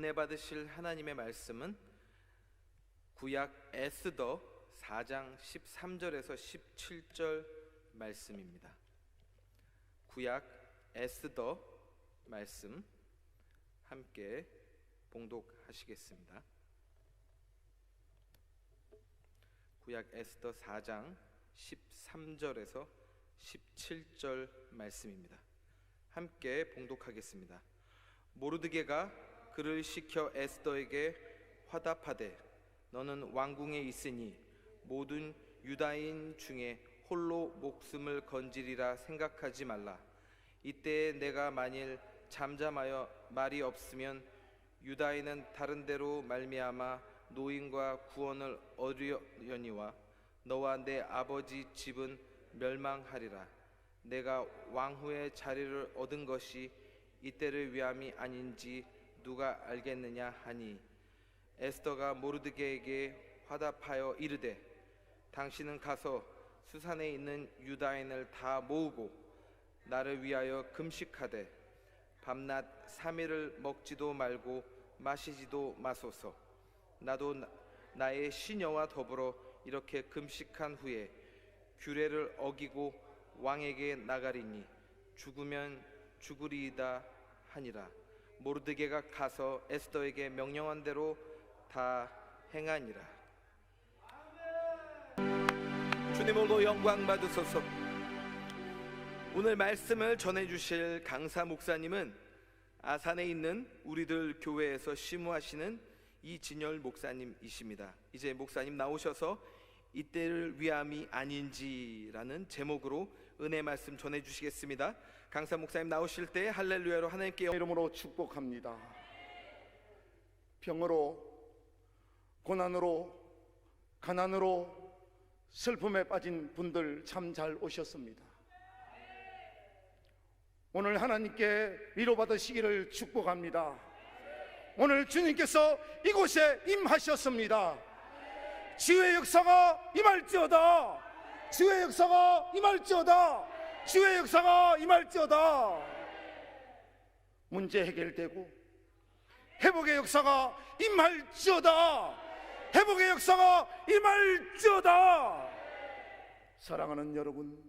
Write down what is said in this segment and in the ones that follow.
은혜 받으실 하나님의 말씀은 구약 에스더 4장 13절에서 17절 말씀입니다. 구약 에스더 말씀 함께 봉독하시겠습니다. 구약 에스더 4장 13절에서 17절 말씀입니다. 함께 봉독하겠습니다. 모르드게가 그를 시켜 에스더에게 화답하되 너는 왕궁에 있으니 모든 유다인 중에 홀로 목숨을 건지리라 생각하지 말라. 이때에 내가 만일 잠잠하여 말이 없으면 유다인은 다른 데로 말미암아 노인과 구원을 얻으려니와 너와 내 아버지 집은 멸망하리라. 내가 왕후의 자리를 얻은 것이 이때를 위함이 아닌지 누가 알겠느냐 하니 에스더가 모르드게에게 화답하여 이르되 당신은 가서 수산에 있는 유다인을 다 모으고 나를 위하여 금식하되 밤낮 3일을 먹지도 말고 마시지도 마소서. 나도 나의 시녀와 더불어 이렇게 금식한 후에 규례를 어기고 왕에게 나가리니 죽으면 죽으리이다 하니라. 모르드게가 가서 에스더에게 명령한 대로 다 행하니라. 주님으로 영광 받으소서. 오늘 말씀을 전해주실 강사 목사님은 아산에 있는 우리들 교회에서 심우하시는 이진열 목사님이십니다. 이제 목사님 나오셔서 이때를 위함이 아닌지라는 제목으로 은혜 말씀 전해주시겠습니다. 강사 목사님 나오실 때 할렐루야로 하나님께 이름으로 축복합니다. 병으로, 고난으로, 가난으로, 슬픔에 빠진 분들 참 잘 오셨습니다. 오늘 하나님께 위로받으시기를 축복합니다. 오늘 주님께서 이곳에 임하셨습니다. 주의 역사가 임할지어다. 주의 역사가 임할지어다. 주의 역사가 임할지어다. 문제 해결되고 회복의 역사가 임할지어다. 회복의 역사가 임할지어다. 사랑하는 여러분,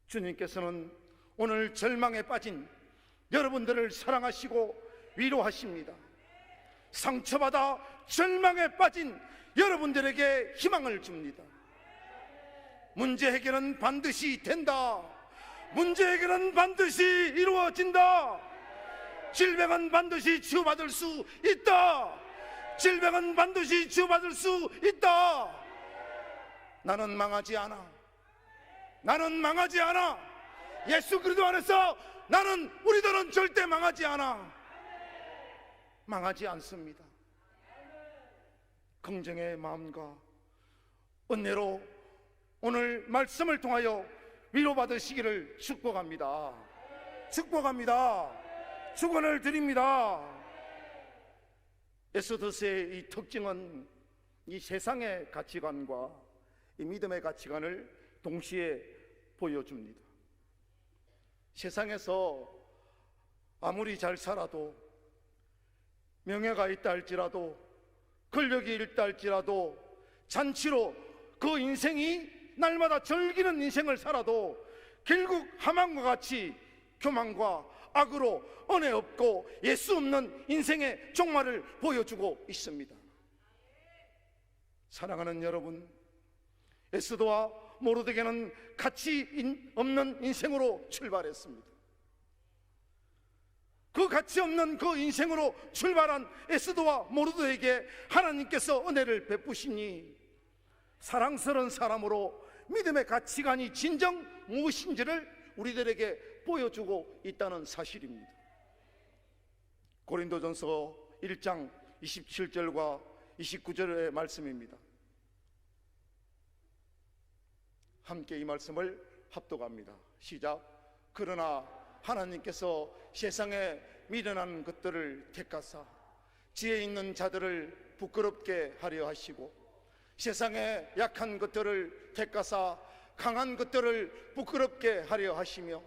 주님께서는 오늘 절망에 빠진 여러분들을 사랑하시고 위로하십니다. 상처받아 절망에 빠진 여러분들에게 희망을 줍니다. 문제 해결은 반드시 된다. 문제 해결은 반드시 이루어진다. 질병은 반드시 치유받을 수 있다. 질병은 반드시 치유받을 수 있다. 나는 망하지 않아. 나는 망하지 않아. 예수 그리스도 안에서 우리들은 절대 망하지 않아. 망하지 않습니다. 긍정의 마음과 은혜로 오늘 말씀을 통하여 위로받으시기를 축복합니다. 축복합니다. 축원을 드립니다. 에스더서의 이 특징은 이 세상의 가치관과 이 믿음의 가치관을 동시에 보여줍니다. 세상에서 아무리 잘 살아도, 명예가 있다 할지라도, 권력이 있다 할지라도, 잔치로 그 인생이 날마다 즐기는 인생을 살아도 결국 하만과 같이 교만과 악으로 은혜 없고 예수 없는 인생의 종말을 보여주고 있습니다. 사랑하는 여러분, 에스더와 모르드게는 가치 없는 인생으로 출발했습니다. 그 가치 없는 그 인생으로 출발한 에스더와 모르드게에게 하나님께서 은혜를 베푸시니 사랑스러운 사람으로 믿음의 가치관이 진정 무엇인지를 우리들에게 보여주고 있다는 사실입니다. 고린도전서 1장 27절과 29절의 말씀입니다. 함께 이 말씀을 합독합니다. 시작. 그러나 하나님께서 세상에 미련한 것들을 택하사 지혜 있는 자들을 부끄럽게 하려 하시고 세상에 약한 것들을 택하사 강한 것들을 부끄럽게 하려 하시며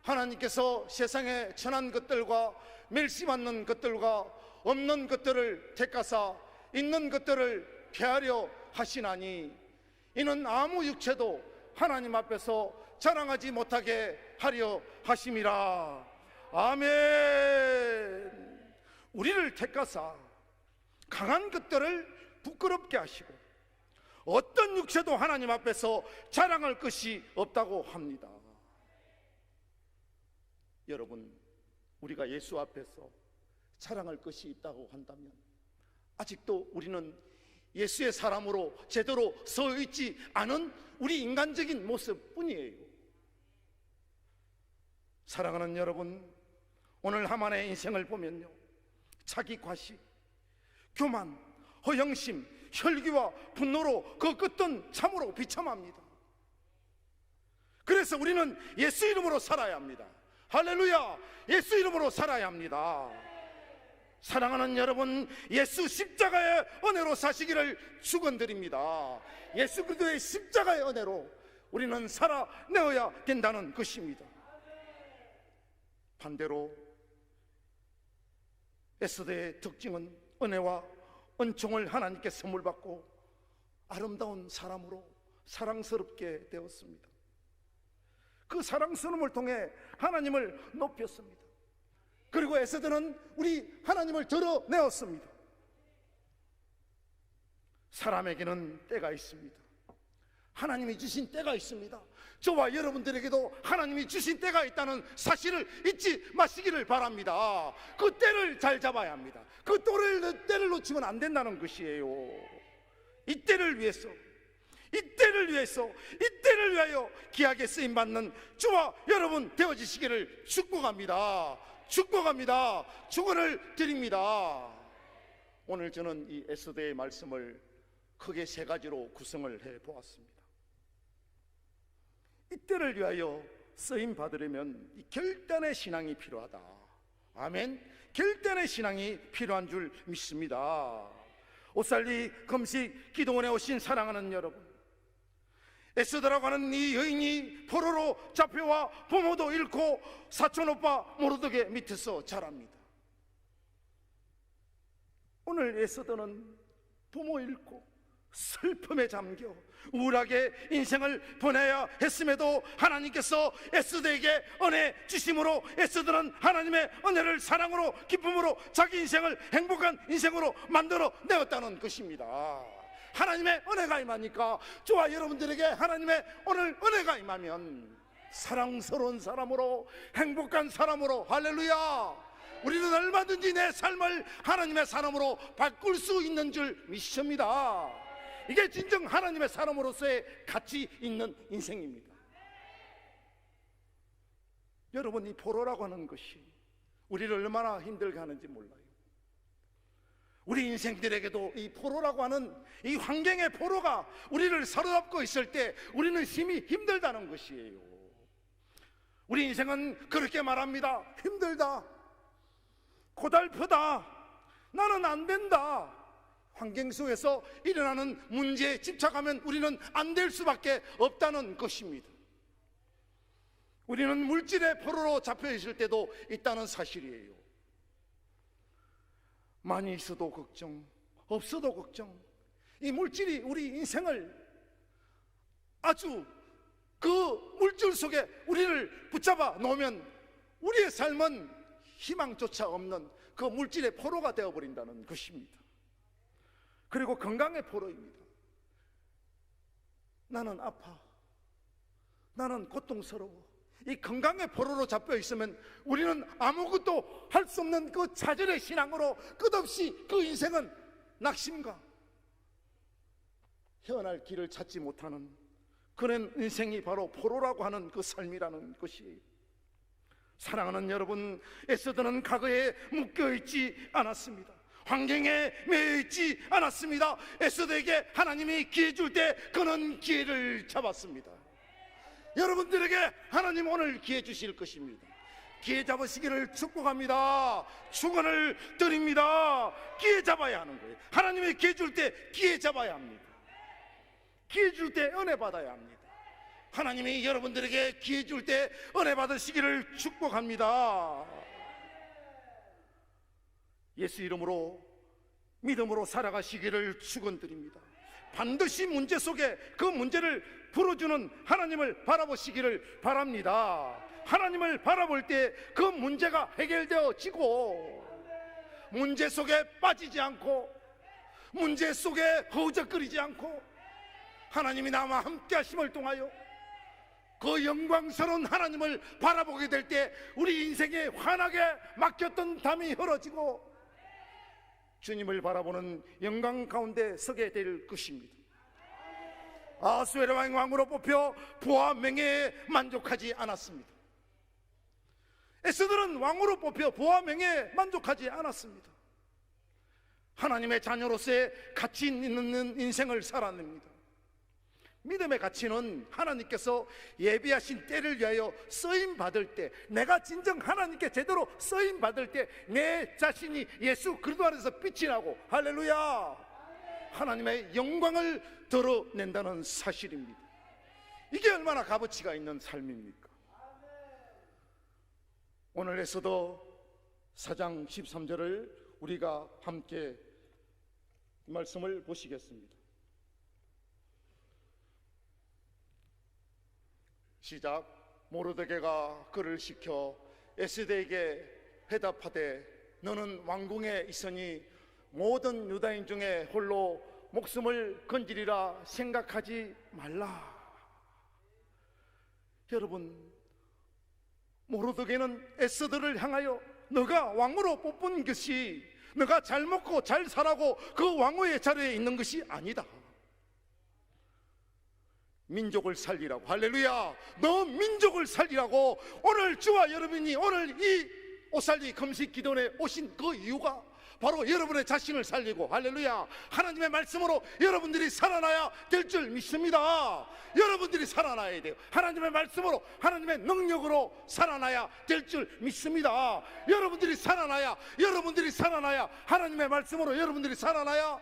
하나님께서 세상에 천한 것들과 멸시받는 것들과 없는 것들을 택하사 있는 것들을 폐하려 하시나니 이는 아무 육체도 하나님 앞에서 자랑하지 못하게 하려 하심이라. 아멘. 우리를 택하사 강한 것들을 부끄럽게 하시고 어떤 육체도 하나님 앞에서 자랑할 것이 없다고 합니다. 여러분, 우리가 예수 앞에서 자랑할 것이 있다고 한다면 아직도 우리는 예수의 사람으로 제대로 서 있지 않은 우리 인간적인 모습뿐이에요. 사랑하는 여러분, 오늘 하만의 인생을 보면요, 자기 과시, 교만, 허영심, 혈기와 분노로 그 끝은 참으로 비참합니다. 그래서 우리는 예수 이름으로 살아야 합니다. 할렐루야! 예수 이름으로 살아야 합니다. 사랑하는 여러분, 예수 십자가의 은혜로 사시기를 축원드립니다. 예수 그리스도의 십자가의 은혜로 우리는 살아내어야 된다는 것입니다. 반대로 에스더의 특징은 은혜와 은총을 하나님께 선물 받고 아름다운 사람으로 사랑스럽게 되었습니다. 그 사랑스러움을 통해 하나님을 높였습니다. 그리고 에스더는 우리 하나님을 드러내었습니다. 사람에게는 때가 있습니다. 하나님이 주신 때가 있습니다. 저와 여러분들에게도 하나님이 주신 때가 있다는 사실을 잊지 마시기를 바랍니다. 그 때를 잘 잡아야 합니다. 그 때를 놓치면 안 된다는 것이에요. 이 때를 위해서, 이 때를 위하여 귀하게 쓰임받는 저와 여러분 되어지시기를 축복합니다. 축원을 드립니다. 오늘 저는 이 에스더의 말씀을 크게 세 가지로 구성을 해 보았습니다. 이때를 위하여 쓰임 받으려면 이 결단의 신앙이 필요하다. 아멘. 결단의 신앙이 필요한 줄 믿습니다. 옷살리 금식 기도원에 오신 사랑하는 여러분, 에스더라고 하는 이 여인이 포로로 잡혀와 부모도 잃고 사촌오빠 모르드게 밑에서 자랍니다. 오늘 에스더는 부모 잃고 슬픔에 잠겨 우울하게 인생을 보내야 했음에도 하나님께서 에스더에게 은혜 주심으로 에스더는 하나님의 은혜를 사랑으로 기쁨으로 자기 인생을 행복한 인생으로 만들어 내었다는 것입니다. 하나님의 은혜가 임하니까 저와 여러분들에게 하나님의 오늘 은혜가 임하면 사랑스러운 사람으로 행복한 사람으로, 할렐루야, 우리는 얼마든지 내 삶을 하나님의 사람으로 바꿀 수 있는 줄 믿습니다. 이게 진정 하나님의 사람으로서의 가치 있는 인생입니다. 여러분, 이 포로라고 하는 것이 우리를 얼마나 힘들게 하는지 몰라요. 우리 인생들에게도 이 포로라고 하는 이 환경의 포로가 우리를 사로잡고 있을 때 우리는 힘이 힘들다는 것이에요. 우리 인생은 그렇게 말합니다. 힘들다, 고달프다, 나는 안 된다. 환경 속에서 일어나는 문제에 집착하면 우리는 안 될 수밖에 없다는 것입니다. 우리는 물질의 포로로 잡혀 있을 때도 있다는 사실이에요. 많이 있어도 걱정, 없어도 걱정. 이 물질이 우리 인생을 아주 그 물질 속에 우리를 붙잡아 놓으면 우리의 삶은 희망조차 없는 그 물질의 포로가 되어버린다는 것입니다. 그리고 건강의 포로입니다. 나는 아파, 나는 고통스러워. 이 건강의 포로로 잡혀 있으면 우리는 아무것도 할 수 없는 그 좌절의 신앙으로 끝없이 그 인생은 낙심과 헤어날 길을 찾지 못하는 그런 인생이 바로 포로라고 하는 그 삶이라는 것이에요. 사랑하는 여러분, 에스더는 과거에 묶여있지 않았습니다. 환경에 매여있지 않았습니다. 에스더에게 하나님이 기회 줄 때 그는 기회를 잡았습니다. 여러분들에게 하나님 오늘 기회 주실 것입니다. 기회 잡으시기를 축복합니다. 축원을 드립니다. 기회 잡아야 하는 거예요. 하나님이 기회 줄 때 기회 잡아야 합니다. 기회 줄 때 은혜 받아야 합니다. 하나님이 여러분들에게 기회 줄 때 은혜 받으시기를 축복합니다. 예수 이름으로 믿음으로 살아가시기를 축원드립니다. 반드시 문제 속에 그 문제를 풀어주는 하나님을 바라보시기를 바랍니다. 하나님을 바라볼 때 그 문제가 해결되어지고, 문제 속에 빠지지 않고, 문제 속에 허우적거리지 않고, 하나님이 나와 함께 하심을 통하여 그 영광스러운 하나님을 바라보게 될 때 우리 인생에 환하게 막혔던 담이 흐러지고 주님을 바라보는 영광 가운데 서게 될 것입니다. 아하수에르 왕으로 뽑혀 부와 명예에 만족하지 않았습니다. 에스더는 왕으로 뽑혀 부와 명예에 만족하지 않았습니다. 하나님의 자녀로서의 가치 있는 인생을 살아냅니다. 믿음의 가치는 하나님께서 예비하신 때를 위하여 쓰임받을 때, 내가 진정 하나님께 제대로 쓰임받을 때 내 자신이 예수 그리스도 안에서 빛이 나고, 할렐루야, 하나님의 영광을 드러낸다는 사실입니다. 이게 얼마나 값어치가 있는 삶입니까? 오늘 에스더 4장 13절을 우리가 함께 말씀을 보시겠습니다. 시작. 모르드게가 그를 시켜 에스더에게 회답하되 너는 왕궁에 있으니 모든 유다인 중에 홀로 목숨을 건지리라 생각하지 말라. 여러분, 모르드게는 에스더를 향하여 너가 왕으로 뽑은 것이 너가 잘 먹고 잘 살라고 그 왕후의 자리에 있는 것이 아니다. 민족을 살리라고, 할렐루야, 너 민족을 살리라고 오늘 저와 여러분이 오늘 이 옷살리 금식 기도원에 오신 그 이유가 바로 여러분의 자신을 살리고, 할렐루야, 하나님의 말씀으로 여러분들이 살아나야 될 줄 믿습니다. 여러분들이 살아나야 돼요. 하나님의 말씀으로, 하나님의 능력으로 살아나야 될 줄 믿습니다. 여러분들이 살아나야 하나님의 말씀으로 여러분들이 살아나야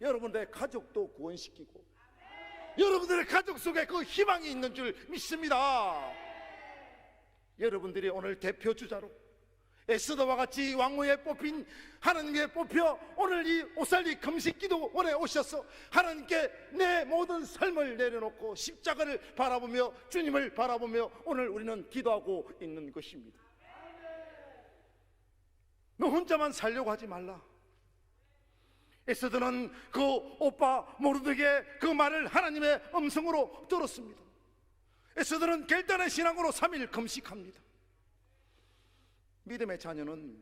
여러분들의 가족도 구원시키고 여러분들의 가족 속에 그 희망이 있는 줄 믿습니다. 여러분들이 오늘 대표주자로 에스더와 같이 왕후에 뽑힌, 하나님께 뽑혀 오늘 이 옷살리 금식기도원에 오셔서 하나님께 내 모든 삶을 내려놓고 십자가를 바라보며 주님을 바라보며 오늘 우리는 기도하고 있는 것입니다. 너 혼자만 살려고 하지 말라. 에스더는 그 오빠 모르드게 그 말을 하나님의 음성으로 들었습니다. 에스더는 결단의 신앙으로 3일 금식합니다. 믿음의 자녀는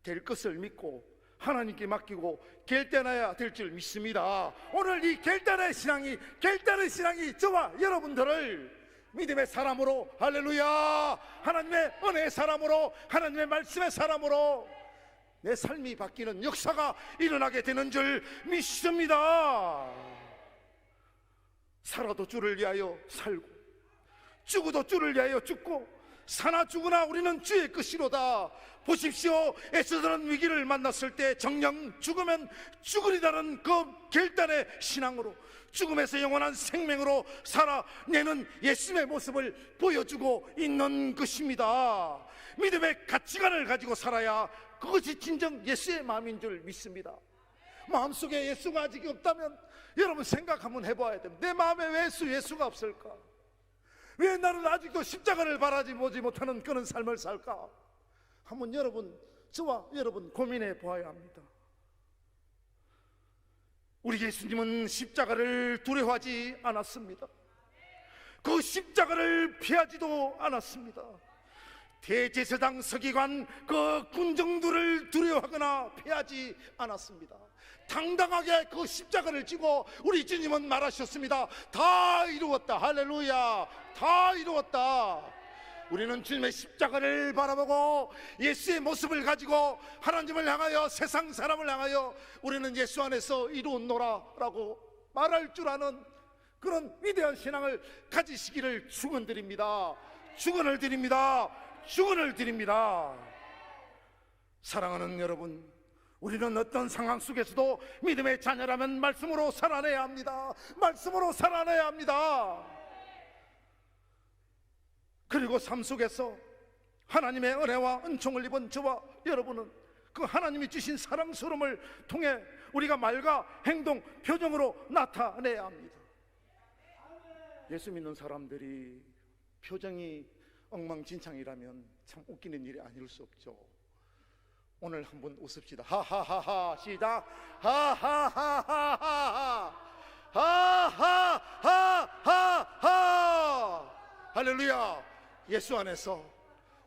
될 것을 믿고 하나님께 맡기고 결단해야 될 줄 믿습니다. 오늘 이 결단의 신앙이 저와 여러분들을 믿음의 사람으로, 할렐루야, 하나님의 은혜의 사람으로, 하나님의 말씀의 사람으로 내 삶이 바뀌는 역사가 일어나게 되는 줄 믿습니다. 살아도 주를 위하여 살고 죽어도 주를 위하여 죽고 사나 죽으나 우리는 주의 것이로다. 보십시오, 에스더는 위기를 만났을 때 정녕 죽으면 죽으리다는 그 결단의 신앙으로 죽음에서 영원한 생명으로 살아내는 예수님의 모습을 보여주고 있는 것입니다. 믿음의 가치관을 가지고 살아야 그것이 진정 예수의 마음인 줄 믿습니다. 마음속에 예수가 아직 없다면 여러분 생각 한번 해봐야 됩니다. 내 마음에 왜 예수가 없을까? 왜 나는 아직도 십자가를 바라보지 못하는 그런 삶을 살까? 한번 저와 여러분 고민해 보아야 합니다. 우리 예수님은 십자가를 두려워하지 않았습니다. 그 십자가를 피하지도 않았습니다. 대제사장 서기관 그 군정들을 두려워하거나 피하지 않았습니다. 당당하게 그 십자가를 지고 우리 주님은 말하셨습니다. 다 이루었다. 할렐루야, 다 이루었다. 우리는 주님의 십자가를 바라보고 예수의 모습을 가지고 하나님을 향하여, 세상 사람을 향하여 우리는 예수 안에서 이루었노라 라고 말할 줄 아는 그런 위대한 신앙을 가지시기를 축원드립니다. 축원을 드립니다. 축원을 드립니다. 사랑하는 여러분, 우리는 어떤 상황 속에서도 믿음의 자녀라면 말씀으로 살아내야 합니다. 말씀으로 살아내야 합니다. 그리고 삶 속에서 하나님의 은혜와 은총을 입은 저와 여러분은 그 하나님이 주신 사랑스러움을 통해 우리가 말과 행동, 표정으로 나타내야 합니다. 예수 믿는 사람들이 표정이 엉망진창이라면 참 웃기는 일이 아닐 수 없죠. 오늘 한번 웃읍시다. 하하하하. 시작. 하하하하하. 하하하하하. 할렐루야. 예수 안에서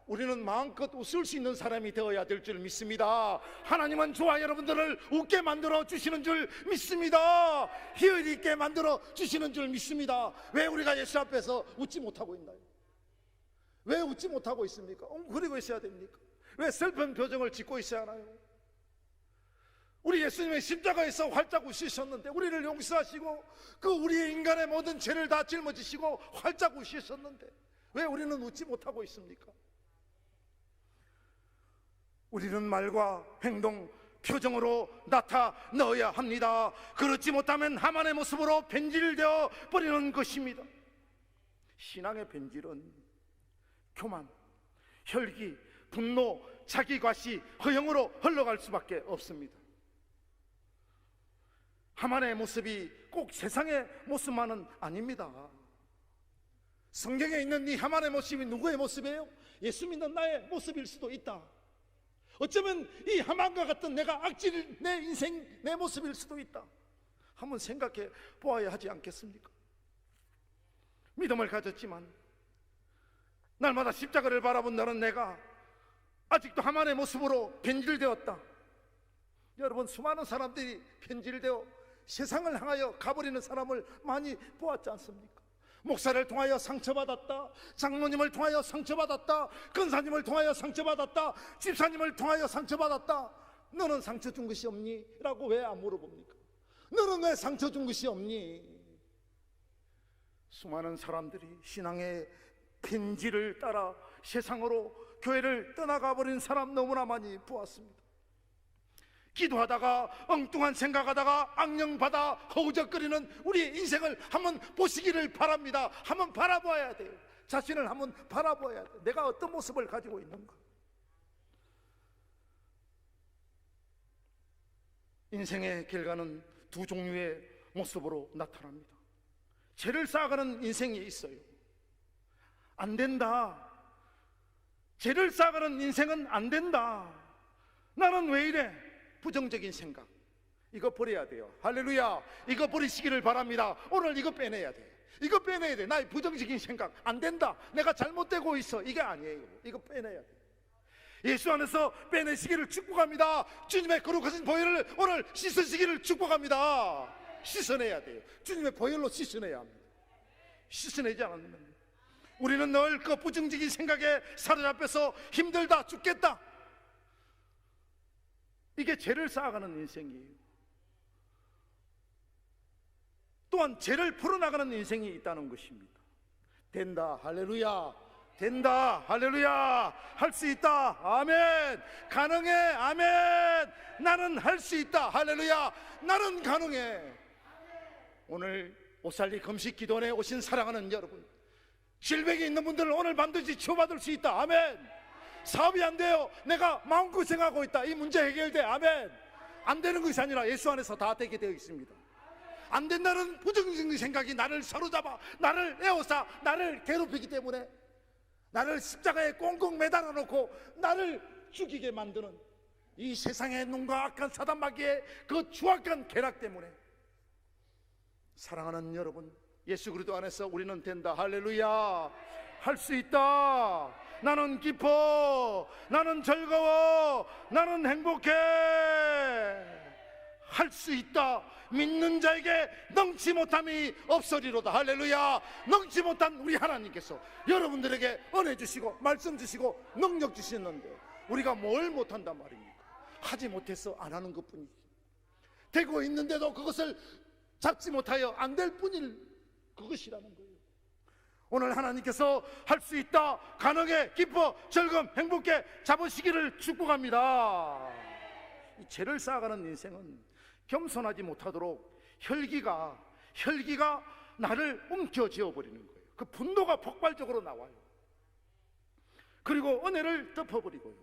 우리는 마음껏 웃을 수 있는 사람이 되어야 될 줄 믿습니다. 하나님은 저와 여러분들을 웃게 만들어 주시는 줄 믿습니다. 희열 있게 만들어 주시는 줄 믿습니다. 왜 우리가 예수 앞에서 웃지 못하고 있나요? 왜 웃지 못하고 있습니까? 웅크리고 있어야 됩니까? 왜 슬픈 표정을 짓고 있어야 하나요? 우리 예수님의 십자가에서 활짝 웃으셨는데, 우리를 용서하시고 그 우리의 인간의 모든 죄를 다 짊어지시고 활짝 웃으셨는데 왜 우리는 웃지 못하고 있습니까? 우리는 말과 행동, 표정으로 나타내어야 합니다. 그렇지 못하면 하만의 모습으로 변질되어 버리는 것입니다. 신앙의 변질은 교만, 혈기, 분노, 자기과시, 허영으로 흘러갈 수밖에 없습니다. 하만의 모습이 꼭 세상의 모습만은 아닙니다. 성경에 있는 이 하만의 모습이 누구의 모습이에요? 예수 믿는 나의 모습일 수도 있다. 어쩌면 이 하만과 같은 내가 악질, 내 인생, 내 모습일 수도 있다. 한번 생각해 보아야 하지 않겠습니까? 믿음을 가졌지만 날마다 십자가를 바라본다는 내가 아직도 하만의 모습으로 변질되었다. 여러분, 수많은 사람들이 변질되어 세상을 향하여 가버리는 사람을 많이 보았지 않습니까? 목사를 통하여 상처받았다, 장로님을 통하여 상처받았다, 근사님을 통하여 상처받았다, 집사님을 통하여 상처받았다. 너는 상처 준 것이 없니? 라고 왜 안 물어봅니까? 너는 왜 상처 준 것이 없니? 수많은 사람들이 신앙의 편지를 따라 세상으로 교회를 떠나가 버린 사람 너무나 많이 보았습니다. 기도하다가 엉뚱한 생각하다가 악령받아 허우적거리는 우리의 인생을 한번 보시기를 바랍니다. 한번 바라봐야 돼요. 자신을 한번 바라봐야 돼요. 내가 어떤 모습을 가지고 있는가. 인생의 결과는 두 종류의 모습으로 나타납니다. 죄를 쌓아가는 인생이 있어요. 안 된다. 죄를 쌓아가는 인생은 안 된다. 나는 왜 이래? 부정적인 생각, 이거 버려야 돼요. 할렐루야. 이거 버리시기를 바랍니다. 오늘 이거 빼내야 돼. 이거 빼내야 돼. 나의 부정적인 생각 안 된다, 내가 잘못되고 있어, 이게 아니에요. 이거 빼내야 돼. 예수 안에서 빼내시기를 축복합니다. 주님의 거룩하신 보혈을 오늘 씻으시기를 축복합니다. 씻어내야 돼요. 주님의 보혈로 씻어내야 합니다. 씻어내지 않으면 우리는 늘 그 부정적인 생각에 사로잡혀서 힘들다, 죽겠다, 이게 죄를 쌓아가는 인생이에요. 또한 죄를 풀어나가는 인생이 있다는 것입니다. 된다, 할렐루야. 된다, 할렐루야. 할 수 있다, 아멘. 가능해, 아멘. 나는 할 수 있다, 할렐루야. 나는 가능해. 오늘 오살리 금식 기도원에 오신 사랑하는 여러분, 질병이 있는 분들은 오늘 반드시 치유받을 수 있다, 아멘. 사업이 안 돼요, 내가 마음고생하고 있다, 이 문제 해결돼, 아멘. 안 되는 것이 아니라 예수 안에서 다 되게 되어 있습니다. 안 된다는 부정적인 생각이 나를 사로잡아 나를 에워싸 나를 괴롭히기 때문에 나를 십자가에 꽁꽁 매달아 놓고 나를 죽이게 만드는 이 세상의 놈과 악한 사단마귀의 그 추악한 계략 때문에, 사랑하는 여러분, 예수 그리스도 안에서 우리는 된다, 할렐루야. 할 수 있다. 나는 기뻐, 나는 즐거워, 나는 행복해. 할 수 있다. 믿는 자에게 능치 못함이 없으리로다, 할렐루야. 능치 못한 우리 하나님께서 여러분들에게 은혜 주시고 말씀 주시고 능력 주시는데 우리가 뭘 못한단 말입니까? 하지 못해서 안 하는 것뿐이지. 되고 있는데도 그것을 잡지 못하여 안 될 뿐일 그것이라는 거예요. 오늘 하나님께서 할 수 있다, 가능해, 기뻐, 즐거움, 행복해 잡으시기를 축복합니다. 이 죄를 쌓아가는 인생은 겸손하지 못하도록 혈기가 나를 움켜쥐어 버리는 거예요. 그 분노가 폭발적으로 나와요. 그리고 은혜를 덮어버리고요.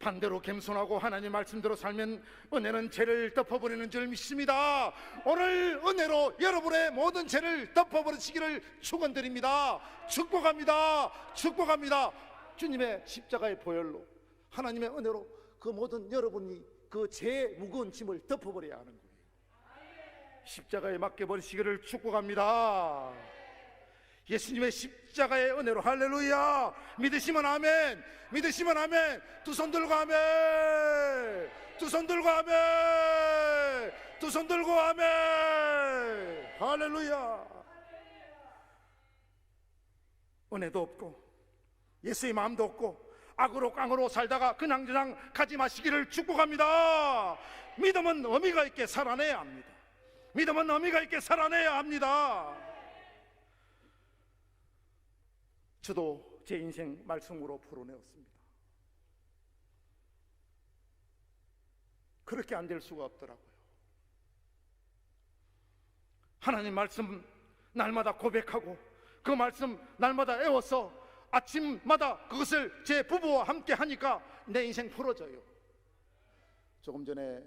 반대로 겸손하고 하나님 말씀대로 살면 은혜는 죄를 덮어버리는 줄 믿습니다. 오늘 은혜로 여러분의 모든 죄를 덮어버리시기를 축원드립니다. 축복합니다. 축복합니다. 주님의 십자가의 보혈로, 하나님의 은혜로 그 모든 여러분이 그 죄의 무거운 짐을 덮어버려야 하는 거예요. 십자가에 맡겨버리시기를 축복합니다. 예수님의 십자가의 은혜로. 할렐루야. 믿으시면 아멘. 믿으시면 아멘. 두 손 들고 아멘. 두 손 들고 아멘. 두 손 들고 아멘. 할렐루야. 은혜도 없고 예수의 마음도 없고 악으로 깡으로 살다가 그냥저냥 가지 마시기를 축복합니다. 믿음은 의미가 있게 살아내야 합니다. 믿음은 의미가 있게 살아내야 합니다. 저도 제 인생 말씀으로 풀어내었습니다. 그렇게 안 될 수가 없더라고요. 하나님 말씀 날마다 고백하고 그 말씀 날마다 애워서 아침마다 그것을 제 부부와 함께 하니까 내 인생 풀어져요. 조금 전에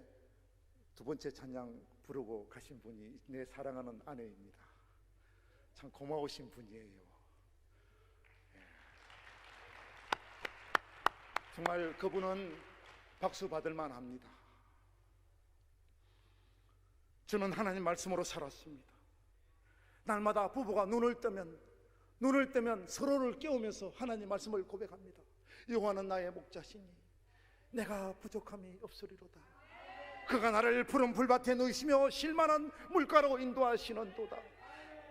두 번째 찬양 부르고 가신 분이 내 사랑하는 아내입니다. 참 고마우신 분이에요. 정말 그분은 박수 받을 만합니다. 저는 하나님 말씀으로 살았습니다. 날마다 부부가 눈을 뜨면 서로를 깨우면서 하나님 말씀을 고백합니다. 여호와는 나의 목자시니 내가 부족함이 없으리로다. 그가 나를 푸른 풀밭에 누이시며 쉴만한 물가로 인도하시는도다.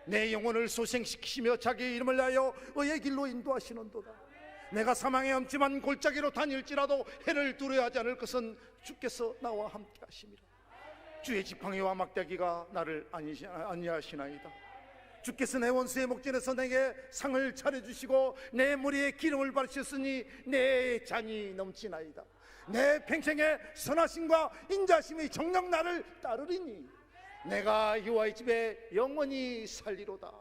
내 영혼을 소생시키시며 자기 이름을 위하여 의의 길로 인도하시는도다. 내가 사망의 엄침한 골짜기로 다닐지라도 해를 두려워하지 않을 것은 주께서 나와 함께 하심이라. 주의 지팡이와 막대기가 나를 안위하시나이다. 주께서 내 원수의 목전에서 내게 상을 차려주시고 내 머리에 기름을 바르셨으니 내 잔이 넘치나이다. 내 평생의 선하심과 인자심이 정녕 나를 따르리니 내가 여호와의 집에 영원히 살리로다.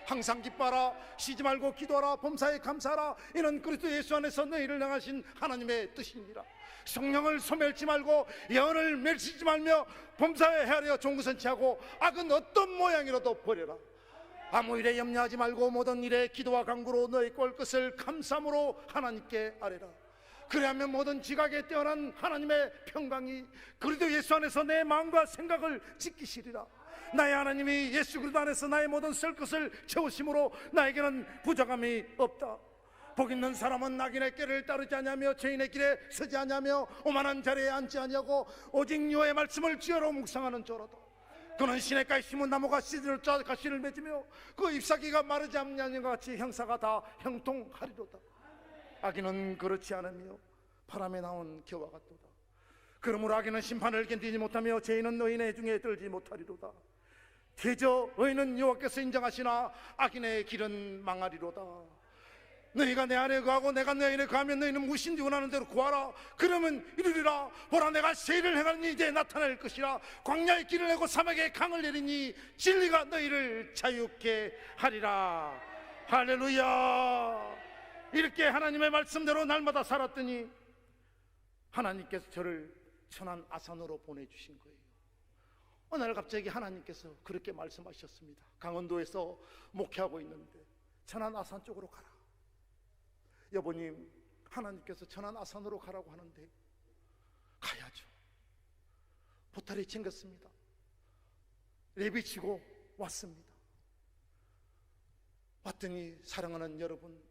항상 기뻐하라. 쉬지 말고 기도하라. 범사에 감사하라. 이는 그리스도 예수 안에서 너희를 향하신 하나님의 뜻입니다. 성령을 소멸치 말고 예언을 멸치지 말며 범사에 헤아려 좋은 것은 취하고 악은 어떤 모양이라도 버려라. 아무 일에 염려하지 말고 모든 일에 기도와 간구로 너희 꼴 것을 감사함으로 하나님께 아뢰라. 그리하면 모든 지각에 뛰어난 하나님의 평강이 그리스도 예수 안에서 내 마음과 생각을 지키시리라. 나의 하나님이 예수 그리스도 안에서 나의 모든 쓸 것을 채우심으로 나에게는 부족함이 없다. 복 있는 사람은 악인의 길을 따르지 아니하며 죄인의 길에 서지 아니하며 오만한 자리에 앉지 아니하고 오직 여호와의 말씀을 지어로 묵상하는 자로다. 그는 시냇가에 심은 나무가 씨를 짜 가시를 맺으며 그 잎사귀가 마르지 않는 것 같이 형사가 다 형통하리로다. 악인은 그렇지 않으며 바람에 나온 겨와 같도다. 그러므로 악인은 심판을 견디지 못하며 죄인은 의인의 중에 들지 못하리로다. 대저 의인은 여호와께서 인정하시나 악인의 길은 망하리로다. 너희가 내 안에 거하고 내가 내 안에 거하면 너희는 무엇인지 원하는 대로 구하라. 그러면 이르리라. 보라, 내가 세일을 행하니 이제 나타날 것이라. 광야의 길을 내고 사막에 강을 내리니 진리가 너희를 자유케 하리라. 할렐루야. 이렇게 하나님의 말씀대로 날마다 살았더니 하나님께서 저를 천안 아산으로 보내주신 거예요. 어느 날 갑자기 하나님께서 그렇게 말씀하셨습니다. 강원도에서 목회하고 있는데 천안 아산 쪽으로 가라. 여보님, 하나님께서 천안 아산으로 가라고 하는데 가야죠. 보따리 챙겼습니다. 내비치고 왔습니다. 왔더니 사랑하는 여러분,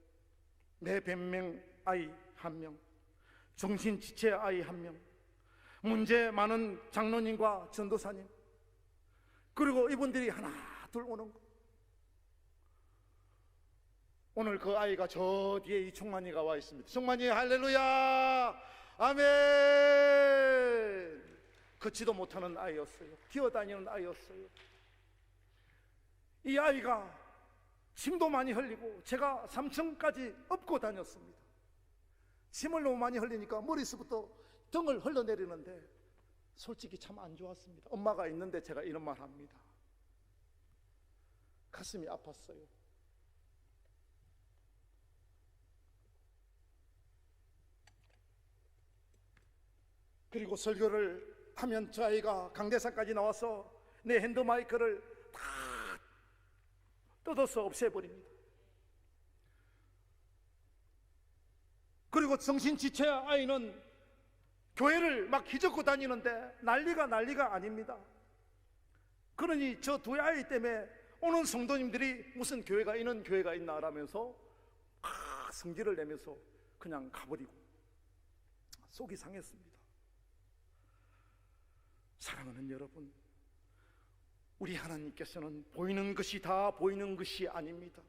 내 변명 아이 한 명, 정신지체 아이 한 명, 문제 많은 장로님과 전도사님, 그리고 이분들이 하나 둘 오는 거. 오늘 그 아이가 저 뒤에 이 총만이가 와 있습니다. 총만이 할렐루야 아멘. 걷지도 못하는 아이였어요. 기어다니는 아이였어요. 이 아이가 침도 많이 흘리고 제가 3층까지 업고 다녔습니다. 침을 너무 많이 흘리니까 머리서부터 등을 흘러내리는데 솔직히 참 안 좋았습니다. 엄마가 있는데 제가 이런 말 합니다. 가슴이 아팠어요. 그리고 설교를 하면 저 아이가 강대상까지 나와서 내 핸드마이크를 다 뜯어서 없애버립니다. 그리고 정신지체 아이는 교회를 막 휘젓고 다니는데 난리가 아닙니다. 그러니 저 두 아이 때문에 오는 성도님들이 무슨 교회가 있는 교회가 있나 라면서 성질을 내면서 그냥 가버리고 속이 상했습니다. 사랑하는 여러분, 우리 하나님께서는 보이는 것이 다 보이는 것이 아닙니다.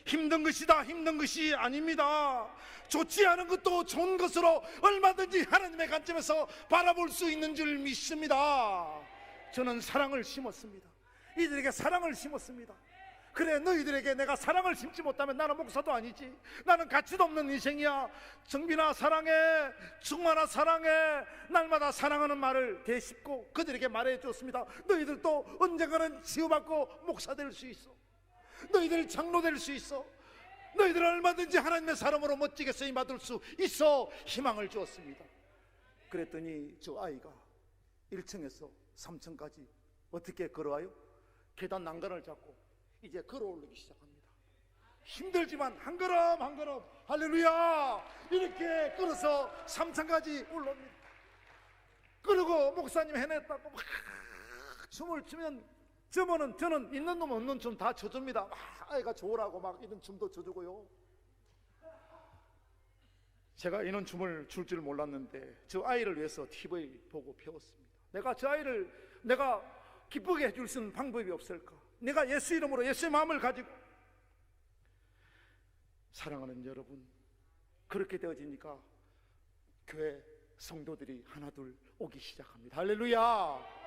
힘든 것이 다 힘든 것이 아닙니다. 좋지 않은 것도 좋은 것으로 얼마든지 하나님의 관점에서 바라볼 수 있는 줄 믿습니다. 저는 사랑을 심었습니다. 이들에게 사랑을 심었습니다. 그래, 너희들에게 내가 사랑을 심지 못하면 나는 목사도 아니지. 나는 가치도 없는 인생이야. 정빈아 사랑해, 충만아 사랑해, 날마다 사랑하는 말을 되씹고 그들에게 말해 줬습니다. 너희들도 언젠가는 치유받고 목사 될 수 있어. 너희들 장로 될 수 있어. 너희들 얼마든지 하나님의 사람으로 멋지게 쓰임받을 수 있어. 희망을 주었습니다. 그랬더니 저 아이가 1층에서 3층까지 어떻게 걸어와요? 계단 난간을 잡고 이제 걸어오르기 시작합니다. 힘들지만 한 걸음 한 걸음 할렐루야 이렇게 걸어서 3층까지 올라옵니다. 그리고 목사님 해냈다고 막 춤을 추면 저는 있는 놈 없는 춤 다 춰줍니다. 아이가 좋으라고 막 이런 춤도 춰주고요. 제가 이런 춤을 출 줄 몰랐는데 저 아이를 위해서 TV 보고 배웠습니다. 내가 저 아이를 내가 기쁘게 해줄 수 있는 방법이 없을까? 내가 예수 이름으로 예수의 마음을 가지고. 사랑하는 여러분, 그렇게 되어지니까 교회 성도들이 하나둘 오기 시작합니다. 할렐루야.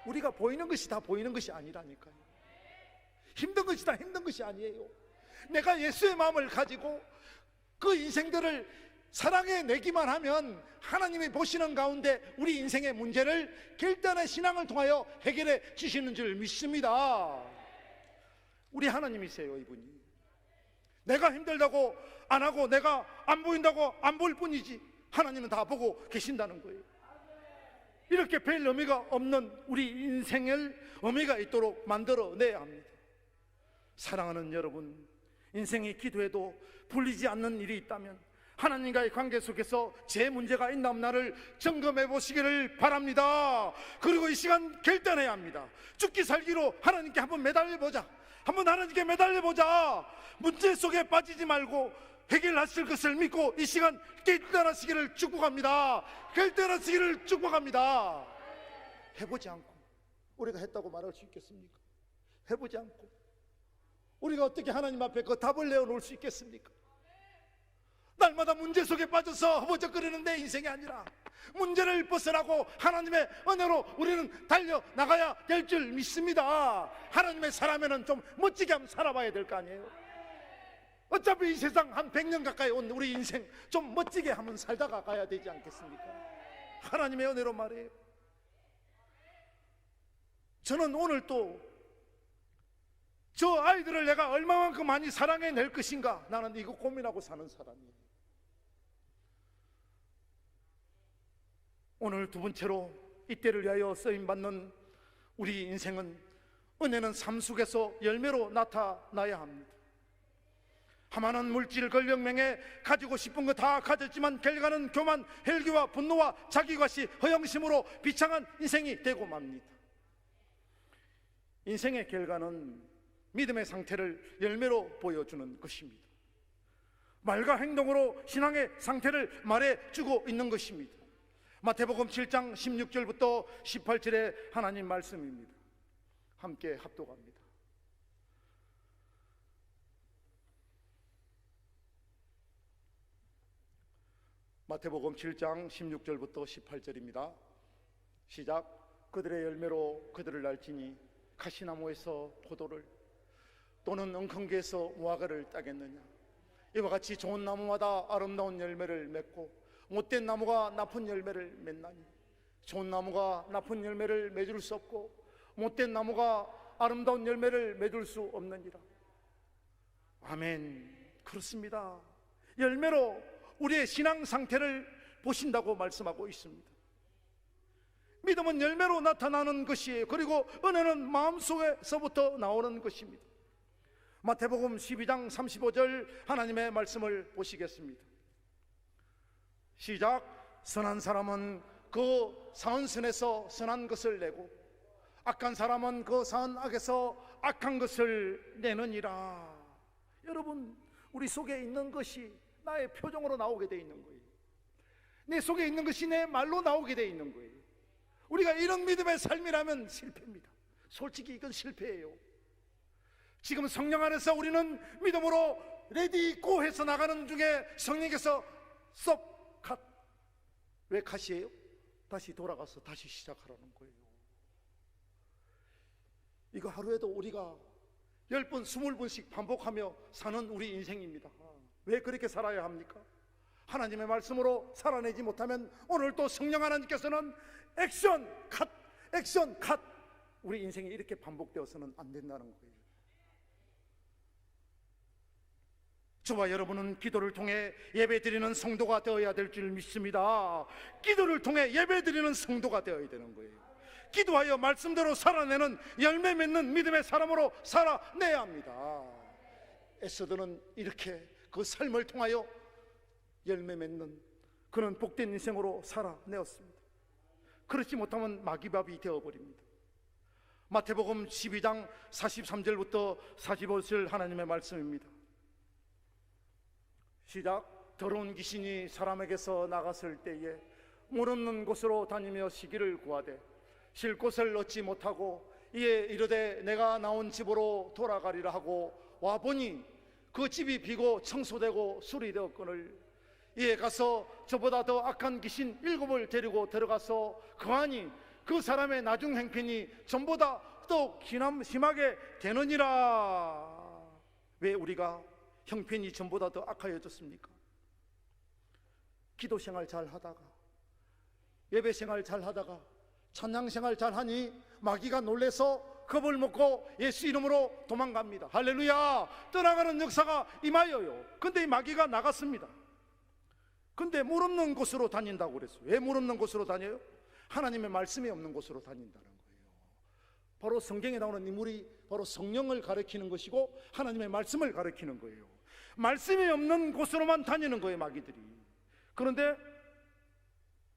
우리가 보이는 것이 다 보이는 것이 아니라니까요. 힘든 것이 다 힘든 것이 아니에요. 내가 예수의 마음을 가지고 그 인생들을 사랑해내기만 하면 하나님이 보시는 가운데 우리 인생의 문제를 결단의 신앙을 통하여 해결해 주시는 줄 믿습니다. 우리 하나님이세요. 이분이 내가 힘들다고 안 하고 내가 안 보인다고 안 볼 뿐이지 하나님은 다 보고 계신다는 거예요. 이렇게 별 의미가 없는 우리 인생을 의미가 있도록 만들어내야 합니다. 사랑하는 여러분, 인생이 기도해도 풀리지 않는 일이 있다면 하나님과의 관계 속에서 제 문제가 있나 없나를 점검해 보시기를 바랍니다. 그리고 이 시간 결단해야 합니다. 죽기 살기로 하나님께 한번 매달려보자. 한번 하나님께 매달려보자. 문제 속에 빠지지 말고 해결하실 것을 믿고 이 시간 결단하시기를 축복합니다. 결단하시기를 축복합니다. 해보지 않고 우리가 했다고 말할 수 있겠습니까? 해보지 않고 우리가 어떻게 하나님 앞에 그 답을 내어놓을 수 있겠습니까? 날마다 문제 속에 빠져서 허벅적거리는 내 인생이 아니라 문제를 벗어나고 하나님의 은혜로 우리는 달려나가야 될 줄 믿습니다. 하나님의 사람에는 좀 멋지게 한번 살아봐야 될 거 아니에요. 어차피 이 세상 한 100년 가까이 온 우리 인생 좀 멋지게 한번 살다가 가야 되지 않겠습니까? 하나님의 은혜로 말해요. 저는 오늘 또 저 아이들을 내가 얼마만큼 많이 사랑해낼 것인가, 나는 이거 고민하고 사는 사람이에요. 오늘 두 번째로 이때를 위하여 쓰임받는 우리 인생은 은혜는 삶 속에서 열매로 나타나야 합니다. 하만은 물질, 권력, 명예 가지고 싶은 거 다 가졌지만 결과는 교만, 헬기와 분노와 자기과시, 허영심으로 비창한 인생이 되고 맙니다. 인생의 결과는 믿음의 상태를 열매로 보여주는 것입니다. 말과 행동으로 신앙의 상태를 말해주고 있는 것입니다. 마태복음 7장 16절부터 18절의 하나님 말씀입니다. 함께 합독합니다. 마태복음 7장 16절부터 18절입니다. 시작. 그들의 열매로 그들을 알지니 가시나무에서 포도를 또는 엉겅퀴에서 무화과를 따겠느냐. 이와 같이 좋은 나무마다 아름다운 열매를 맺고 못된 나무가 나쁜 열매를 맺나니 좋은 나무가 나쁜 열매를 맺을 수 없고 못된 나무가 아름다운 열매를 맺을 수 없느니라. 아멘. 그렇습니다. 열매로 우리의 신앙 상태를 보신다고 말씀하고 있습니다. 믿음은 열매로 나타나는 것이에요. 그리고 은혜는 마음속에서부터 나오는 것입니다. 마태복음 12장 35절 하나님의 말씀을 보시겠습니다. 시작. 선한 사람은 그 사은 선에서 선한 것을 내고 악한 사람은 그 사은 악에서 악한 것을 내느니라. 여러분, 우리 속에 있는 것이 나의 표정으로 나오게 돼 있는 거예요. 내 속에 있는 것이 내 말로 나오게 돼 있는 거예요. 우리가 이런 믿음의 삶이라면 실패입니다. 솔직히 이건 실패예요. 지금 성령 안에서 우리는 믿음으로 레디 고 해서 나가는 중에 성령께서 쏙 컷. 왜 컷이에요? 다시 돌아가서 다시 시작하라는 거예요. 이거 하루에도 우리가 10번, 20번씩 반복하며 사는 우리 인생입니다. 왜 그렇게 살아야 합니까? 하나님의 말씀으로 살아내지 못하면 오늘 또 성령 하나님께서는 액션 컷, 액션 컷. 우리 인생이 이렇게 반복되어서는 안 된다는 거예요. 저와 여러분은 기도를 통해 예배드리는 성도가 되어야 될 줄 믿습니다. 기도를 통해 예배드리는 성도가 되어야 되는 거예요. 기도하여 말씀대로 살아내는 열매 맺는 믿음의 사람으로 살아내야 합니다. 에스더는 이렇게 그 삶을 통하여 열매 맺는 그는 복된 인생으로 살아내었습니다. 그렇지 못하면 마귀밥이 되어버립니다. 마태복음 12장 43절부터 45절 하나님의 말씀입니다. 시작. 더러운 귀신이 사람에게서 나갔을 때에 물 없는 곳으로 다니며 쉬기를 구하되 쉴 곳을 얻지 못하고 이에 이르되 내가 나온 집으로 돌아가리라 하고 와보니 그 집이 비고 청소되고 수리되었거늘 이에 가서 저보다 더 악한 귀신 7을 데리고 들어가서 거하니 그 사람의 나중 행편이 전보다 더 심하게 되느니라. 왜 우리가 형편이 전보다 더 악하여졌습니까? 기도 생활 잘 하다가, 예배 생활 잘 하다가, 찬양 생활 잘 하니 마귀가 놀래서 겁을 먹고 예수 이름으로 도망갑니다. 할렐루야. 떠나가는 역사가 임하여요. 근데 이 마귀가 나갔습니다. 근데 물 없는 곳으로 다닌다고 그랬어요. 왜 물 없는 곳으로 다녀요? 하나님의 말씀이 없는 곳으로 다닌다는 거예요. 바로 성경에 나오는 인물이 바로 성령을 가리키는 것이고 하나님의 말씀을 가리키는 거예요. 말씀이 없는 곳으로만 다니는 거예요, 마귀들이. 그런데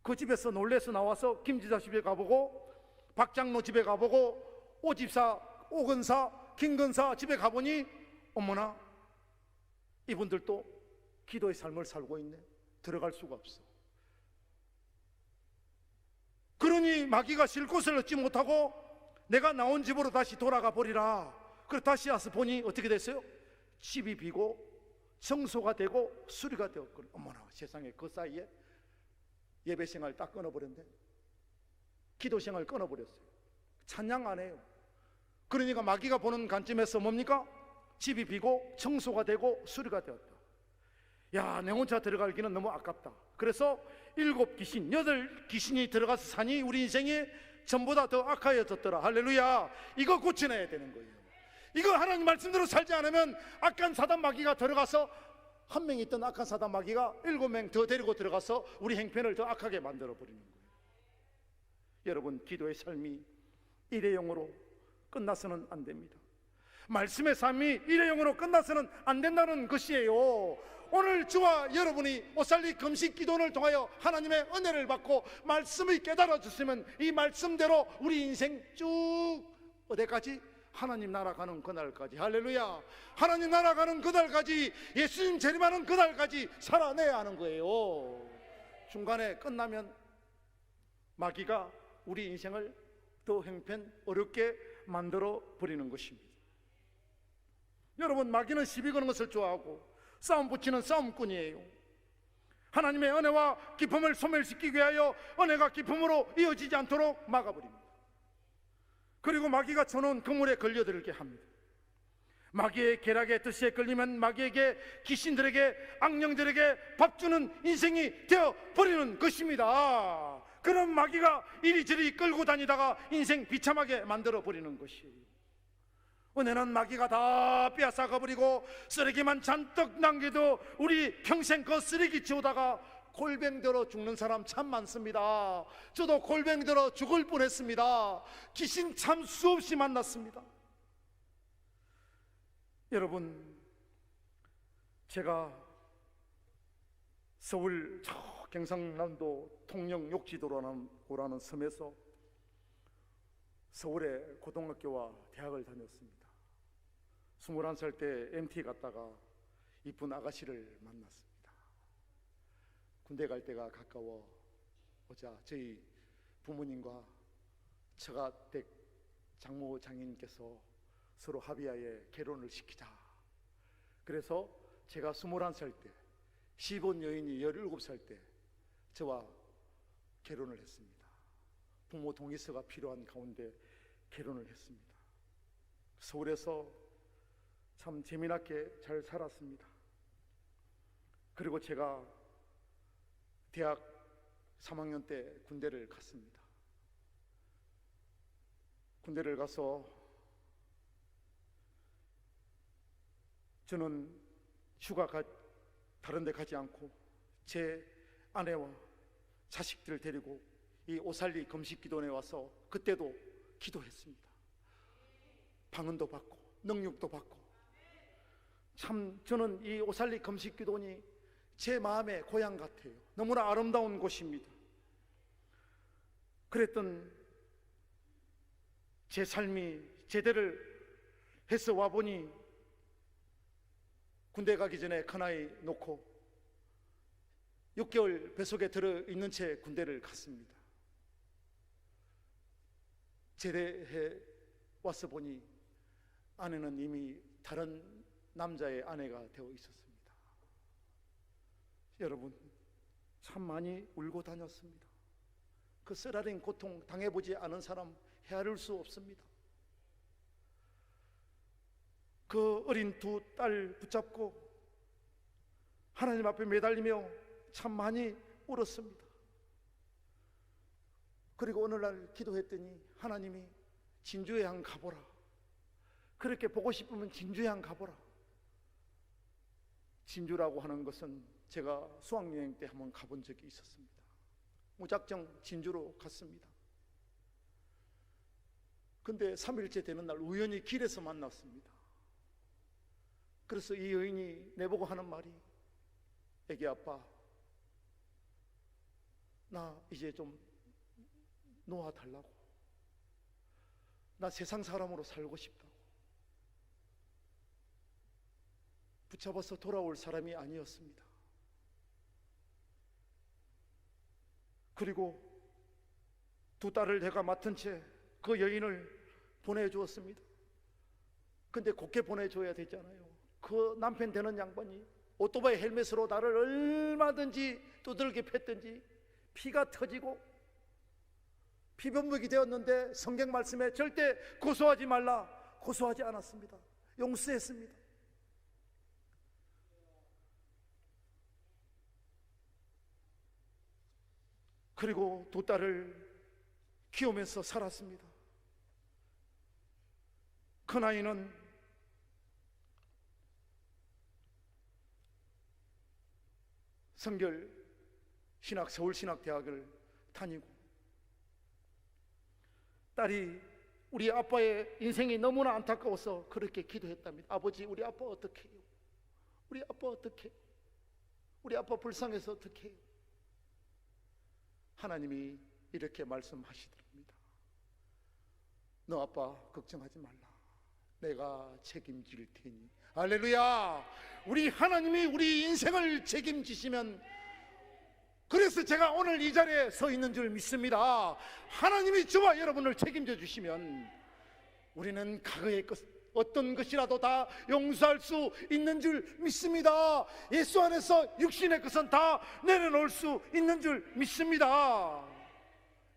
그 집에서 놀래서 나와서 김지사 집에 가보고 박장로 집에 가보고 오집사, 오근사, 김근사 집에 가보니 어머나 이분들도 기도의 삶을 살고 있네. 들어갈 수가 없어. 그러니 마귀가 쉴 곳을 얻지 못하고 내가 나온 집으로 다시 돌아가 버리라. 그래서 다시 와서 보니 어떻게 됐어요? 집이 비고 청소가 되고 수리가 되었거든. 어머나 세상에, 그 사이에 예배 생활 딱 끊어버렸네. 기도 생활 끊어버렸어요. 찬양 안 해요. 그러니까 마귀가 보는 관점에서 뭡니까? 집이 비고 청소가 되고 수리가 되었다. 야, 내 혼자 들어가기는 너무 아깝다. 그래서 7귀신, 8귀신이 들어가서 사니 우리 인생이 전보다 더 악하여졌더라. 할렐루야. 이거 고쳐내야 되는 거예요. 이거 하나님 말씀대로 살지 않으면 악한 사단 마귀가 들어가서, 한 명 있던 악한 사단 마귀가 7명 더 데리고 들어가서 우리 행편을 더 악하게 만들어 버리는 거예요. 여러분, 기도의 삶이 일회용으로 끝나서는 안 됩니다. 말씀의 삶이 일회용으로 끝나서는 안 된다는 것이에요. 오늘 저와 여러분이 오살리 금식 기도를 통하여 하나님의 은혜를 받고 말씀을 깨달아 주시면 이 말씀대로 우리 인생 쭉 어디까지? 하나님 나라 가는 그날까지. 할렐루야. 하나님 나라 가는 그날까지, 예수님 재림하는 그날까지 살아내야 하는 거예요. 중간에 끝나면 마귀가 우리 인생을 더 형편 어렵게 만들어 버리는 것입니다. 여러분, 마귀는 시비 거는 것을 좋아하고 싸움 붙이는 싸움꾼이에요. 하나님의 은혜와 기쁨을 소멸시키기 위하여 은혜가 기쁨으로 이어지지 않도록 막아버립니다. 그리고 마귀가 쳐놓은 그물에 걸려들게 합니다. 마귀의 계략의 뜻에 걸리면 마귀에게, 귀신들에게, 악령들에게 밥 주는 인생이 되어버리는 것입니다. 그런 마귀가 이리저리 끌고 다니다가 인생 비참하게 만들어버리는 것이에요. 은혜는 마귀가 다 빼앗아가버리고 쓰레기만 잔뜩 남겨도 우리 평생 그 쓰레기 치우다가 골병 들어 죽는 사람 참 많습니다. 저도 골병 들어 죽을 뻔했습니다. 귀신 참 수없이 만났습니다. 여러분, 제가 서울 저 경상남도 통영 욕지도라는 섬에서 서울의 고등학교와 대학을 다녔습니다. 21살 때 MT 갔다가 이쁜 아가씨를 만났습니다. 군대 갈 때가 가까워오자 저희 부모님과 처가댁 장모 장인께서 서로 합의하에 결혼을 시키자. 그래서 제가 21살 때 시본 여인이 17살 때 저와 결혼을 했습니다. 부모 동의서가 필요한 가운데 결혼을 했습니다. 서울에서 참 재미나게 잘 살았습니다. 그리고 제가 대학 3학년 때 군대를 갔습니다. 군대를 가서 저는 휴가 다른 데 가지 않고 제 아내와 자식들을 데리고 이 오살리 금식기도원에 와서 그때도 기도했습니다. 방언도 받고 능력도 받고, 참 저는 이 오살리 금식기도원이 제 마음의 고향 같아요. 너무나 아름다운 곳입니다. 그랬던 제 삶이 제대를 해서 와보니 군대 가기 전에 큰아이 놓고 6개월 뱃속에 들어있는 채 군대를 갔습니다. 제대해 와서 보니 아내는 이미 다른 남자의 아내가 되어 있었습니다. 여러분, 참 많이 울고 다녔습니다. 그 쓰라린 고통 당해보지 않은 사람 헤아릴 수 없습니다. 그 어린 두 딸 붙잡고 하나님 앞에 매달리며 참 많이 울었습니다. 그리고 어느 날 기도했더니 하나님이 진주여행 가보라. 그렇게 보고 싶으면 진주여행 가보라. 진주라고 하는 것은 제가 수학여행 때 한번 가본 적이 있었습니다. 무작정 진주로 갔습니다. 근데 3일째 되는 날 우연히 길에서 만났습니다. 그래서 이 여인이 내보고 하는 말이, 애기 아빠, 나 이제 좀 놓아달라고. 나 세상 사람으로 살고 싶다고. 붙잡아서 돌아올 사람이 아니었습니다. 그리고 두 딸을 제가 맡은 채 그 여인을 보내주었습니다. 근데 곱게 보내줘야 되잖아요. 그 남편 되는 양반이 오토바이 헬멧으로 나를 얼마든지 두들겨 팼든지 피가 터지고 피변목이 되었는데 성경 말씀에 절대 고소하지 말라, 고소하지 않았습니다. 용서했습니다. 그리고 두 딸을 키우면서 살았습니다. 큰아이는 성결 신학 서울신학대학을 다니고, 딸이 우리 아빠의 인생이 너무나 안타까워서 그렇게 기도했답니다. 아버지, 우리 아빠 어떻게 해요? 우리 아빠 어떻게 해요? 우리 아빠 불쌍해서 어떻게 해요? 하나님이 이렇게 말씀하시더랍니다. 너 아빠 걱정하지 말라. 내가 책임질 테니. 할렐루야. 우리 하나님이 우리 인생을 책임지시면, 그래서 제가 오늘 이 자리에 서 있는 줄 믿습니다. 하나님이 저와 여러분을 책임져 주시면 우리는 과거의 어떤 것이라도 다 용서할 수 있는 줄 믿습니다. 예수 안에서 육신의 것은 다 내려놓을 수 있는 줄 믿습니다.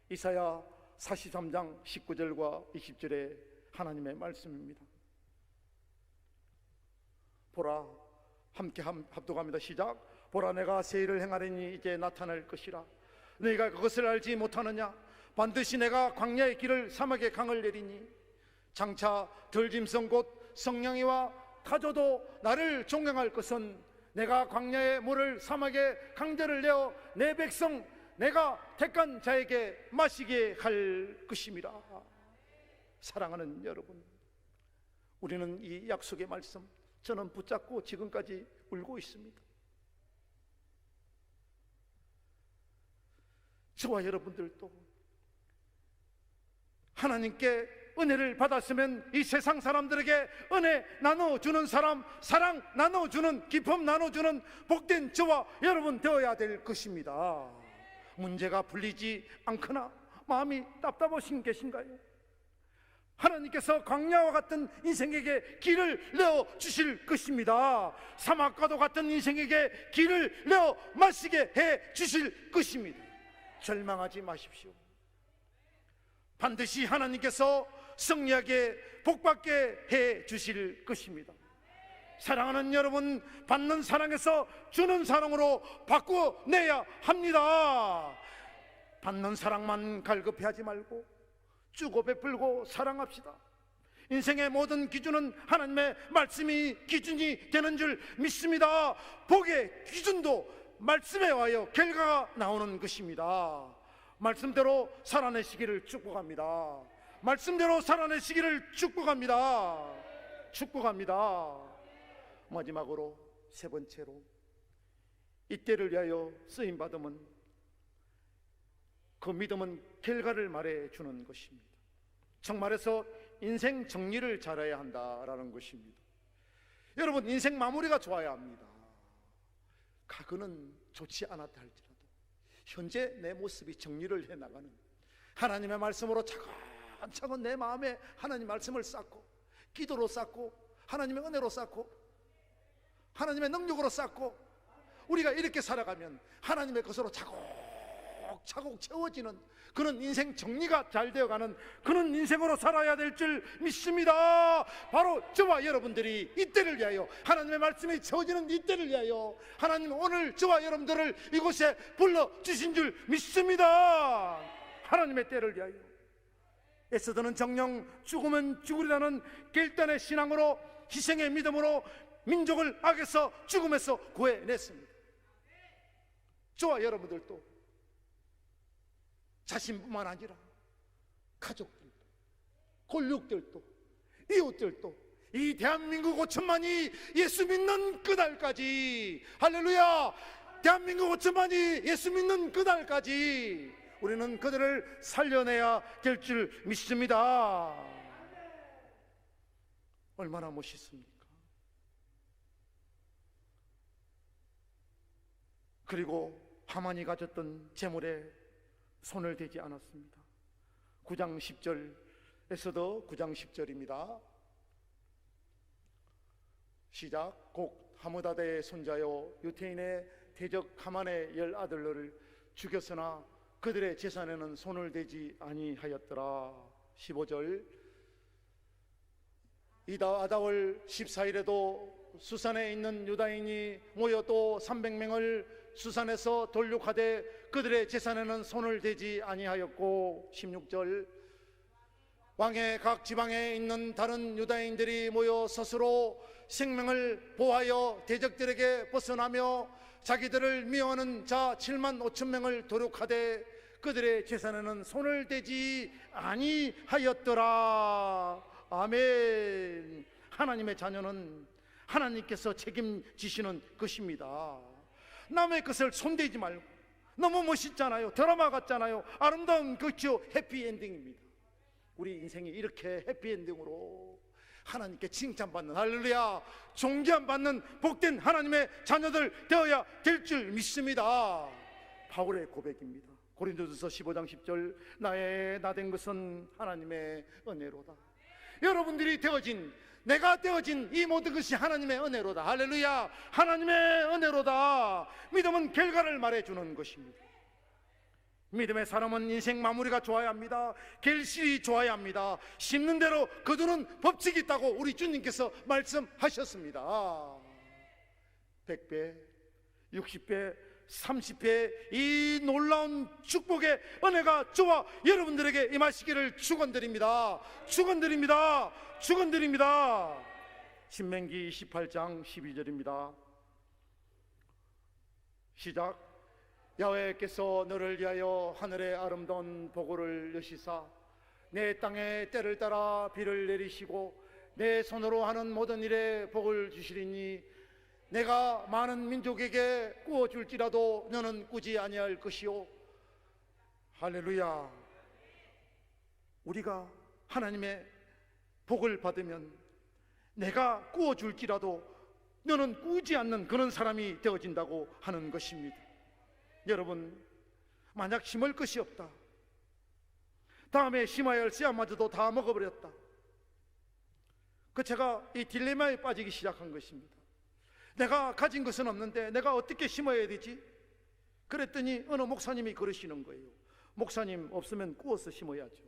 이사야 43장 19절과 20절의 하나님의 말씀입니다. 보라, 함께 합독합니다. 시작. 보라, 내가 새 일을 행하리니 이제 나타날 것이라. 너희가 그것을 알지 못하느냐? 반드시 내가 광야의 길을 사막의 강을 내리니 장차 들짐승 곧 성냥이와 타조도 나를 존경할 것은 내가 광야의 물을 사막의 강들을 내어 내 백성 내가 택한 자에게 마시게 할 것임이라. 사랑하는 여러분, 우리는 이 약속의 말씀 저는 붙잡고 지금까지 울고 있습니다. 저와 여러분들도 하나님께 은혜를 받았으면 이 세상 사람들에게 은혜 나눠주는 사람, 사랑 나눠주는, 기쁨 나눠주는 복된 저와 여러분 되어야 될 것입니다. 문제가 풀리지 않거나 마음이 답답하신 계신가요? 하나님께서 광야와 같은 인생에게 길을 내어 주실 것입니다. 사막과도 같은 인생에게 길을 내어 마시게 해 주실 것입니다. 절망하지 마십시오. 반드시 하나님께서 승리하게 복받게 해 주실 것입니다. 사랑하는 여러분, 받는 사랑에서 주는 사랑으로 바꾸내야 합니다. 받는 사랑만 갈급해하지 말고 주고 베풀고 사랑합시다. 인생의 모든 기준은 하나님의 말씀이 기준이 되는 줄 믿습니다. 복의 기준도 말씀에 와요 결과가 나오는 것입니다. 말씀대로 살아내시기를 축복합니다. 말씀대로 살아내시기를 축복합니다. 축복합니다. 마지막으로 세 번째로, 이때를 위하여 쓰임받음은, 그 믿음은 결과를 말해주는 것입니다. 정말해서 인생 정리를 잘해야 한다라는 것입니다. 여러분, 인생 마무리가 좋아야 합니다. 과거는 좋지 않았다 할지라도 현재 내 모습이 정리를 해나가는, 하나님의 말씀으로 차근차근 내 마음에 하나님 말씀을 쌓고, 기도로 쌓고, 하나님의 은혜로 쌓고, 하나님의 능력으로 쌓고, 우리가 이렇게 살아가면 하나님의 것으로 차곡차곡 채워지는 그런 인생 정리가 잘 되어가는 그런 인생으로 살아야 될 줄 믿습니다. 바로 저와 여러분들이 이때를 위하여, 하나님의 말씀이 채워지는 이때를 위하여 하나님 오늘 저와 여러분들을 이곳에 불러주신 줄 믿습니다. 하나님의 때를 위하여 에스더는 정녕 죽으면 죽으리라는 결단의 신앙으로, 희생의 믿음으로 민족을 악에서, 죽음에서 구해냈습니다. 저와 여러분들도 자신뿐만 아니라 가족들도, 권력들도, 이웃들도, 이 대한민국 5천만이 예수 믿는 그날까지, 할렐루야, 대한민국 5천만이 예수 믿는 그날까지 우리는 그들을 살려내야 될 줄 믿습니다. 얼마나 멋있습니까? 그리고 하만이 가졌던 재물에 손을 대지 않았습니다. 9장 10절, 에스더 9장 10절입니다. 시작. 곡 하므다다의 손자요 유태인의 대적 하만의 10아들들을 죽였으나 그들의 재산에는 손을 대지 아니하였더라. 15절. 이다 아다월 14일에도 수산에 있는 유다인이 모여 또 300명을 수산에서 돌육하되 그들의 재산에는 손을 대지 아니하였고, 16절. 왕의 각 지방에 있는 다른 유다인들이 모여 스스로 생명을 보하여 대적들에게 벗어나며 자기들을 미워하는 자 7만 5천 명을 도륙하되 그들의 재산에는 손을 대지 아니하였더라. 아멘. 하나님의 자녀는 하나님께서 책임지시는 것입니다. 남의 것을 손대지 말고, 너무 멋있잖아요. 드라마 같잖아요. 아름다운 그죠, 해피엔딩입니다. 우리 인생이 이렇게 해피엔딩으로 하나님께 칭찬받는, 할렐루야, 존귀함받는 복된 하나님의 자녀들 되어야 될 줄 믿습니다. 바울의 고백입니다. 고린도전서 15장 10절. 나의 나된 것은 하나님의 은혜로다. 여러분들이 되어진, 내가 되어진 이 모든 것이 하나님의 은혜로다. 할렐루야, 하나님의 은혜로다. 믿음은 결과를 말해주는 것입니다. 믿음의 사람은 인생 마무리가 좋아야 합니다. 결실이 좋아야 합니다. 심는 대로 거두는 법칙이 있다고 우리 주님께서 말씀하셨습니다. 100배, 60배, 30배 이 놀라운 축복의 은혜가 저와 여러분들에게 임하시기를 축원드립니다. 축원드립니다. 축원드립니다. 신명기 28장 12절입니다. 시작. 야훼께서 너를 위하여 하늘의 아름다운 보고를 여시사 내 땅에 때를 따라 비를 내리시고 내 손으로 하는 모든 일에 복을 주시리니 내가 많은 민족에게 꾸어줄지라도 너는 꾸지 아니할 것이요. 할렐루야. 우리가 하나님의 복을 받으면 내가 꾸어줄지라도 너는 꾸지 않는 그런 사람이 되어진다고 하는 것입니다. 여러분, 만약 심을 것이 없다, 다음에 심어야 할 씨앗마저도 다 먹어버렸다, 제가 이 딜레마에 빠지기 시작한 것입니다. 내가 가진 것은 없는데 내가 어떻게 심어야 되지? 그랬더니 어느 목사님이 그러시는 거예요. 목사님, 없으면 꾸어서 심어야죠.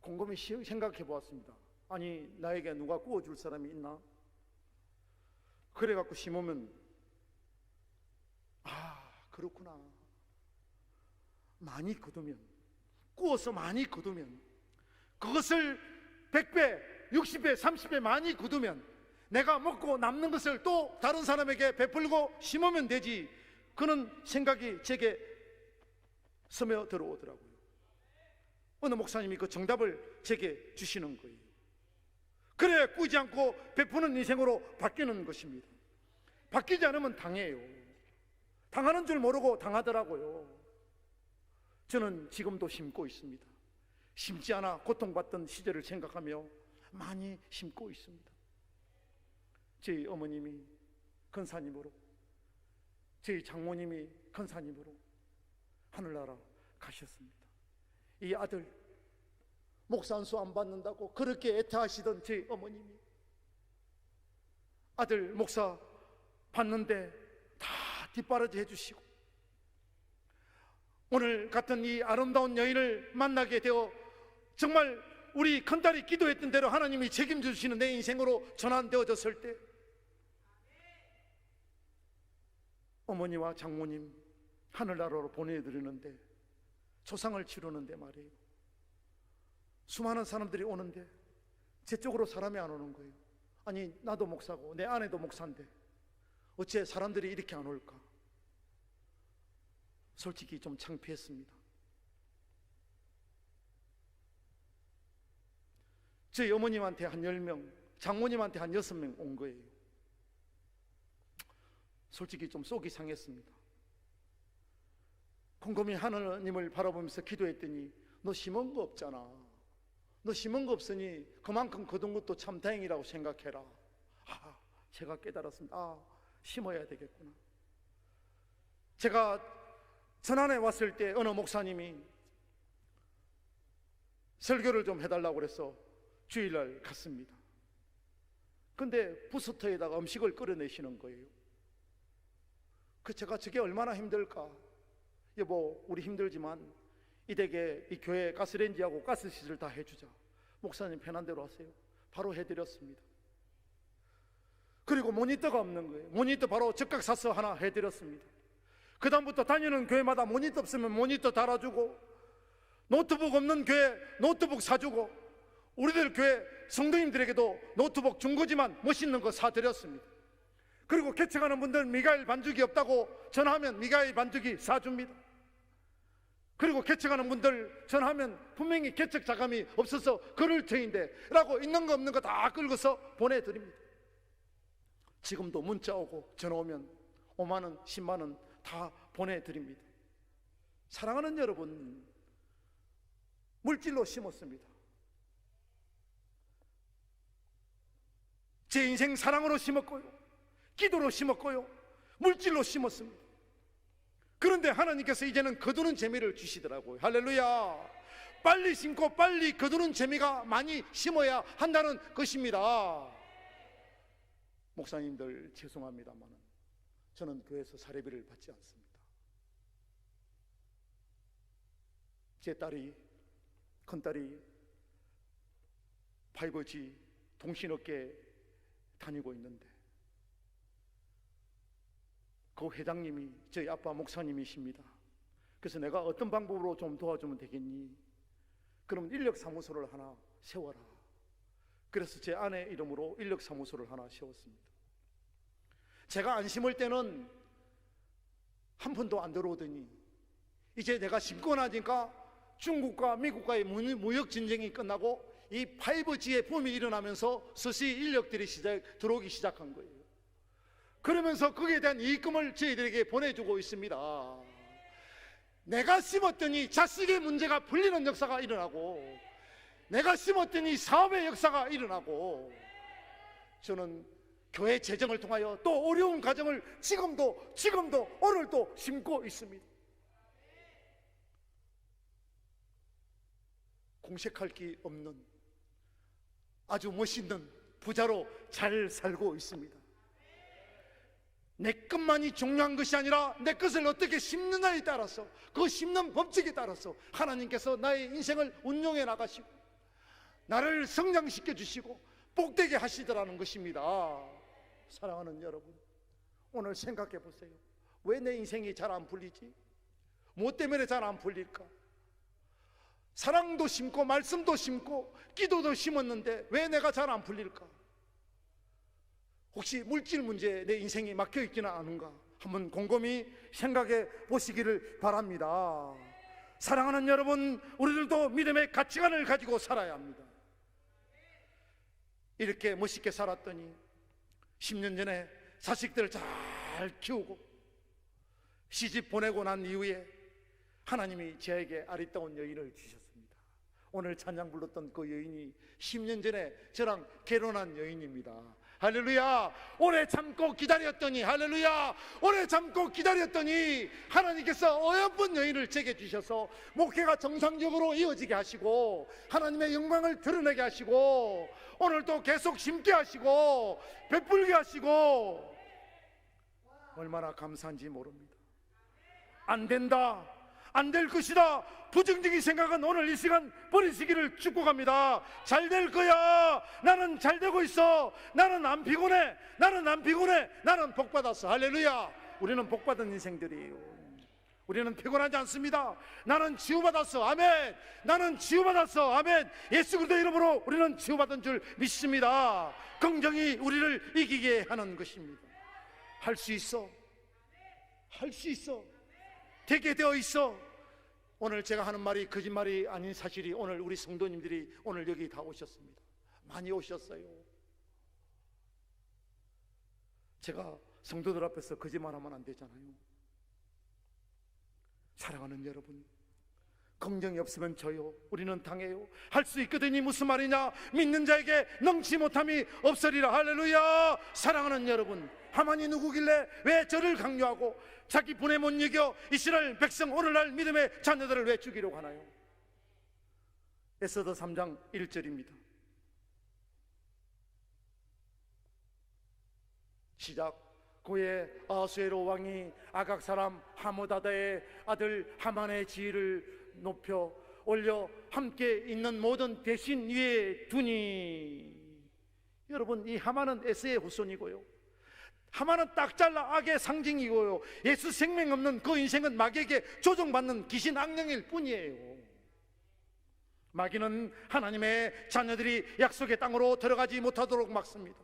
곰곰이 생각해 보았습니다. 아니, 나에게 누가 꾸어줄 사람이 있나? 그래갖고 심으면 그렇구나. 많이 거두면, 꾸어서 많이 거두면, 그것을 100배, 60배, 30배 많이 거두면 내가 먹고 남는 것을 또 다른 사람에게 베풀고 심으면 되지. 그런 생각이 제게 스며 들어오더라고요. 어느 목사님이 그 정답을 제게 주시는 거예요. 그래, 꾸지 않고 베푸는 인생으로 바뀌는 것입니다. 바뀌지 않으면 당해요. 당하는 줄 모르고 당하더라고요. 저는 지금도 심고 있습니다. 심지 않아 고통받던 시절을 생각하며 많이 심고 있습니다. 저희 어머님이 권사님으로, 저희 장모님이 권사님으로 하늘나라 가셨습니다. 이 아들 목사 안수 안 받는다고 그렇게 애타하시던 저희 어머님이 아들 목사 받는데 다 뒷바라지 해주시고, 오늘 같은 이 아름다운 여인을 만나게 되어 정말 우리 큰딸이 기도했던 대로 하나님이 책임져 주시는 내 인생으로 전환되어졌을 때, 어머니와 장모님 하늘나라로 보내드리는데, 조상을 치르는데 말이에요, 수많은 사람들이 오는데 제 쪽으로 사람이 안 오는 거예요. 아니, 나도 목사고 내 아내도 목사인데 어째 사람들이 이렇게 안 올까? 솔직히 좀 창피했습니다. 저희 어머님한테 한 10명, 장모님한테 한 6명 온 거예요. 솔직히 좀 속이 상했습니다. 곰곰이 하나님을 바라보면서 기도했더니, 너 심은 거 없잖아. 너 심은 거 없으니 그만큼 거둔 것도 참 다행이라고 생각해라. 제가 깨달았습니다. 심어야 되겠구나. 제가 전안에 왔을 때 어느 목사님이 설교를 좀 해달라고 그래서 주일날 갔습니다. 근데 부스터에다가 음식을 끓여내시는 거예요. 제가 저게 얼마나 힘들까? 여보, 우리 힘들지만 이 댁에 이 교회 가스레인지하고 가스시설 다 해주자. 목사님 편한 대로 하세요. 바로 해드렸습니다. 그리고 모니터가 없는 거예요. 모니터 바로 즉각 사서 하나 해드렸습니다. 그 다음부터 다니는 교회마다 모니터 없으면 모니터 달아주고, 노트북 없는 교회 노트북 사주고, 우리들 교회 성도님들에게도 노트북 준 거지만 멋있는 거 사드렸습니다. 그리고 개척하는 분들 미가엘 반죽이 없다고 전화하면 미가엘 반죽이 사줍니다. 그리고 개척하는 분들 전화하면 분명히 개척 자금이 없어서 그럴 터인데 라고 있는 거 없는 거 다 긁어서 보내드립니다. 지금도 문자 오고 전화 오면 5만 원, 10만 원 다 보내드립니다. 사랑하는 여러분, 물질로 심었습니다. 제 인생 사랑으로 심었고요, 기도로 심었고요, 물질로 심었습니다. 그런데 하나님께서 이제는 거두는 재미를 주시더라고요. 할렐루야. 빨리 심고 빨리 거두는 재미가 많이 심어야 한다는 것입니다. 목사님들 죄송합니다만 저는 교회에서 사례비를 받지 않습니다. 제 딸이, 큰딸이 5G 통신업계에 다니고 있는데 그 회장님이 저희 아빠 목사님이십니다. 그래서 내가 어떤 방법으로 좀 도와주면 되겠니? 그럼 인력사무소를 하나 세워라. 그래서 제 아내 이름으로 인력사무소를 하나 세웠습니다. 제가 안 심을 때는 한 푼도 안 들어오더니 이제 내가 심고 나니까 중국과 미국과의 무역 전쟁이 끝나고 이 5G의 붐이 일어나면서 서서히 인력들이 들어오기 시작한 거예요. 그러면서 거기에 대한 이익금을 저희들에게 보내주고 있습니다. 내가 심었더니 자식의 문제가 풀리는 역사가 일어나고, 내가 심었더니 사업의 역사가 일어나고, 저는 교회 재정을 통하여 또 어려운 가정을 지금도 오늘도 심고 있습니다. 공색할 게 없는 아주 멋있는 부자로 잘 살고 있습니다. 내 것만이 중요한 것이 아니라 내 것을 어떻게 심느냐에 따라서, 그 심는 법칙에 따라서 하나님께서 나의 인생을 운용해 나가시고 나를 성장시켜 주시고 복되게 하시더라는 것입니다. 사랑하는 여러분, 오늘 생각해 보세요. 왜 내 인생이 잘 안 풀리지? 무엇 때문에 잘 안 풀릴까? 사랑도 심고 말씀도 심고 기도도 심었는데 왜 내가 잘 안 풀릴까? 혹시 물질 문제에 내 인생이 막혀 있지는 않은가? 한번 곰곰이 생각해 보시기를 바랍니다. 사랑하는 여러분, 우리들도 믿음의 가치관을 가지고 살아야 합니다. 이렇게 멋있게 살았더니 10년 전에 자식들을 잘 키우고 시집 보내고 난 이후에 하나님이 저에게 아리따운 여인을 주셨습니다. 오늘 찬양 불렀던 그 여인이 10년 전에 저랑 결혼한 여인입니다. 할렐루야. 오래 참고 기다렸더니, 할렐루야, 오래 참고 기다렸더니 하나님께서 어여쁜 여인을 제게 주셔서 목회가 정상적으로 이어지게 하시고 하나님의 영광을 드러내게 하시고 오늘도 계속 심게 하시고 베풀게 하시고, 얼마나 감사한지 모릅니다. 안 된다, 안 될 것이다, 부정적인 생각은 오늘 이 시간 버리시기를 축복합니다. 잘 될 거야. 나는 잘 되고 있어. 나는 안 피곤해. 나는 안 피곤해. 나는 복 받았어. 할렐루야. 우리는 복 받은 인생들이에요. 우리는 피곤하지 않습니다. 나는 치유받았어. 아멘. 나는 치유받았어. 아멘. 예수 그리스도 이름으로 우리는 치유받은 줄 믿습니다. 긍정이 우리를 이기게 하는 것입니다. 할 수 있어. 할 수 있어. 되게 되어 있어. 오늘 제가 하는 말이 거짓말이 아닌 사실이, 오늘 우리 성도님들이 오늘 여기 다 오셨습니다. 많이 오셨어요. 제가 성도들 앞에서 거짓말하면 안 되잖아요. 사랑하는 여러분, 긍정이 없으면 져요. 우리는 당해요. 할 수 있거든요. 무슨 말이냐? 믿는 자에게 능치 못함이 없으리라. 할렐루야. 사랑하는 여러분, 하만이 누구길래 왜 저를 강요하고 자기 분에 못 이겨 이스라엘 백성 오늘날 믿음의 자녀들을 왜 죽이려고 하나요? 에스더 3장 1절입니다. 시작. 그의 아수에로 왕이 아각 사람 하모다다의 아들 하만의 지위를 높여 올려 함께 있는 모든 대신 위에 두니. 여러분, 이 하만은 에스의 후손이고요, 하만은 딱 잘라 악의 상징이고요, 예수 생명 없는 그 인생은 마귀에게 조종받는 귀신 악령일 뿐이에요. 마귀는 하나님의 자녀들이 약속의 땅으로 들어가지 못하도록 막습니다.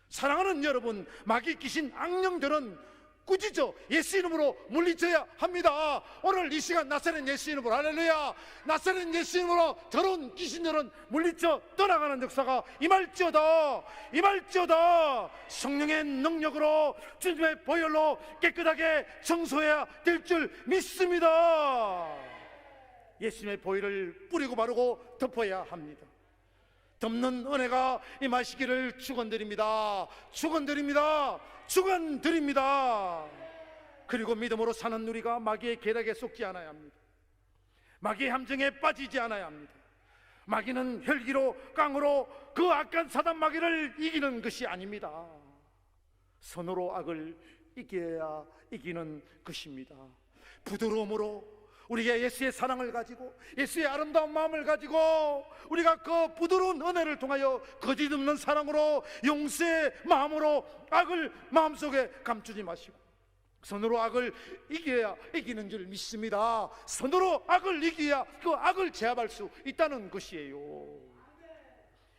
사랑하는 여러분, 마귀 귀신 악령들은 꾸짖어 예수 이름으로 물리쳐야 합니다. 오늘 이 시간 나사렛 예수 이름으로, 할렐루야, 나사렛 예수 이름으로 더러운 귀신들은 물리쳐 떠나가는 역사가 임할지어다. 임할지어다. 성령의 능력으로 주님의 보혈로 깨끗하게 청소해야 될 줄 믿습니다. 예수님의 보혈을 뿌리고 바르고 덮어야 합니다. 덮는 은혜가 임하시기를 축원드립니다. 축원드립니다. 축원드립니다. 그리고 믿음으로 사는 우리가 마귀의 계략에 속지 않아야 합니다. 마귀의 함정에 빠지지 않아야 합니다. 마귀는 혈기로 깡으로 그 악한 사단 마귀를 이기는 것이 아닙니다. 선으로 악을 이겨야 이기는 것입니다. 부드러움으로 우리가 예수의 사랑을 가지고 예수의 아름다운 마음을 가지고 우리가 그 부드러운 은혜를 통하여 거짓 없는 사랑으로 용서의 마음으로 악을 마음속에 감추지 마시고 선으로 악을 이겨야 이기는 줄 믿습니다. 선으로 악을 이겨야 그 악을 제압할 수 있다는 것이에요.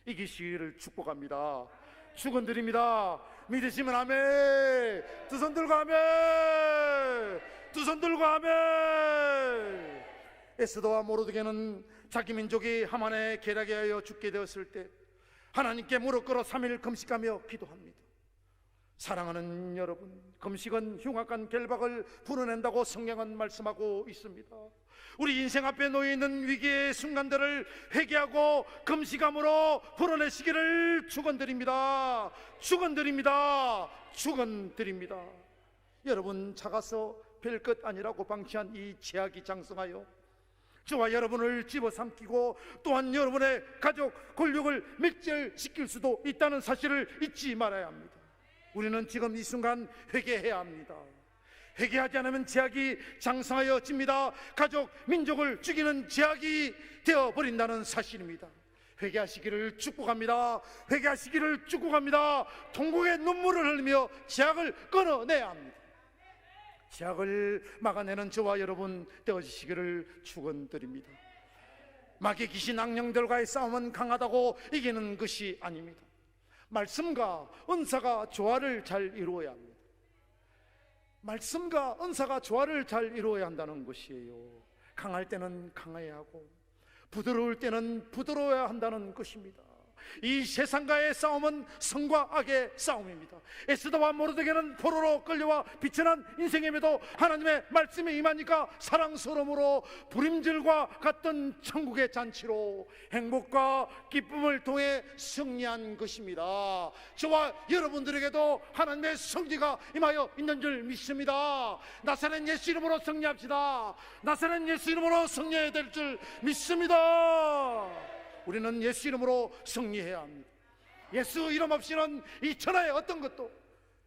이기시기를 축복합니다. 축원드립니다. 믿으시면 아멘. 두 손 들고 아멘. 두 손 들고 아멘. 에스더와 모르드게는 자기 민족이 하만의 계략에 하여 죽게 되었을 때 하나님께 무릎 꿇어 3일 금식하며 기도합니다. 사랑하는 여러분, 금식은 흉악한 결박을 풀어낸다고 성경은 말씀하고 있습니다. 우리 인생 앞에 놓여있는 위기의 순간들을 회개하고 금식함으로 풀어내시기를 축원드립니다. 축원드립니다. 축원드립니다. 여러분, 작아서 별것 아니라고 방치한 이 제약이 장성하여 저와 여러분을 집어삼키고 또한 여러분의 가족 권력을 멸절시킬 수도 있다는 사실을 잊지 말아야 합니다. 우리는 지금 이 순간 회개해야 합니다. 회개하지 않으면 제약이 장성하여집니다. 가족, 민족을 죽이는 제약이 되어버린다는 사실입니다. 회개하시기를 축복합니다. 회개하시기를 축복합니다. 통곡의 눈물을 흘리며 제약을 끊어내야 합니다. 제약을 막아내는 저와 여러분 되어지시기를 축원드립니다. 마귀 귀신 악령들과의 싸움은 강하다고 이기는 것이 아닙니다. 말씀과 은사가 조화를 잘 이루어야 합니다. 말씀과 은사가 조화를 잘 이루어야 한다는 것이에요. 강할 때는 강해야 하고 부드러울 때는 부드러워야 한다는 것입니다. 이 세상과의 싸움은 성과 악의 싸움입니다. 에스더와 모르드게는 포로로 끌려와 비천한 인생임에도 하나님의 말씀에 임하니까 사랑스러움으로 부림질과 같던 천국의 잔치로 행복과 기쁨을 통해 승리한 것입니다. 저와 여러분들에게도 하나님의 승리가 임하여 있는 줄 믿습니다. 나사렛 예수 이름으로 승리합시다. 나사렛 예수 이름으로 승리해야 될 줄 믿습니다. 우리는 예수 이름으로 승리해야 합니다. 예수 이름 없이는 이 천하에 어떤 것도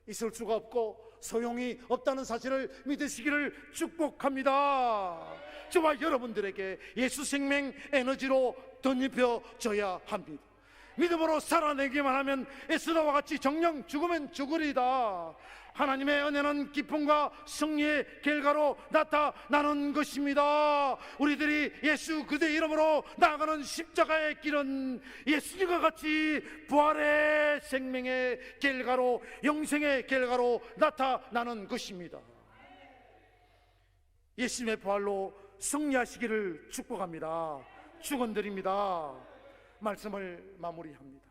있을 수가 없고 소용이 없다는 사실을 믿으시기를 축복합니다. 저와 여러분들에게 예수 생명 에너지로 덧입혀져야 합니다. 믿음으로 살아내기만 하면 에스더와 같이 정령 죽으면 죽으리다. 하나님의 은혜는 기쁨과 승리의 결과로 나타나는 것입니다. 우리들이 예수 그대 이름으로 나아가는 십자가의 길은 예수님과 같이 부활의 생명의 결과로, 영생의 결과로 나타나는 것입니다. 예수님의 부활로 승리하시기를 축복합니다. 축원드립니다. 말씀을 마무리합니다.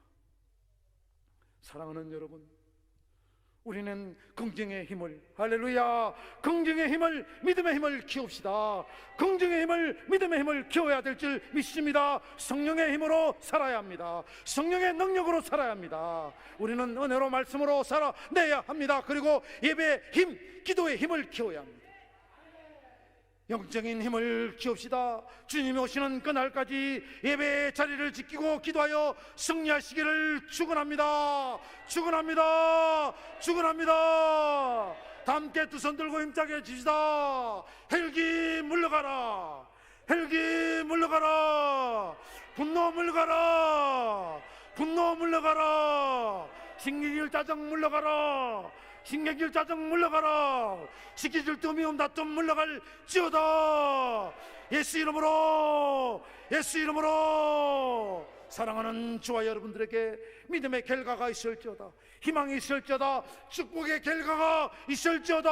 사랑하는 여러분, 우리는 긍정의 힘을, 할렐루야, 긍정의 힘을, 믿음의 힘을 키웁시다. 긍정의 힘을, 믿음의 힘을 키워야 될 줄 믿습니다. 성령의 힘으로 살아야 합니다. 성령의 능력으로 살아야 합니다. 우리는 은혜로 말씀으로 살아내야 합니다. 그리고 예배의 힘, 기도의 힘을 키워야 합니다. 영적인 힘을 키웁시다. 주님이 오시는 그날까지 예배의 자리를 지키고 기도하여 승리하시기를 축원합니다. 축원합니다. 축원합니다. 다 함께 두 손 들고 힘차게 해주시다. 헬기 물러가라. 헬기 물러가라. 분노 물러가라. 분노 물러가라. 신기길 짜증 물러가라. 신경질 짜증 물러가라. 시기질 뜸이움 다툼 물러갈지어다. 예수 이름으로, 예수 이름으로. 사랑하는 주와 여러분들에게 믿음의 결과가 있을지어다. 희망이 있을지어다. 축복의 결과가 있을지어다.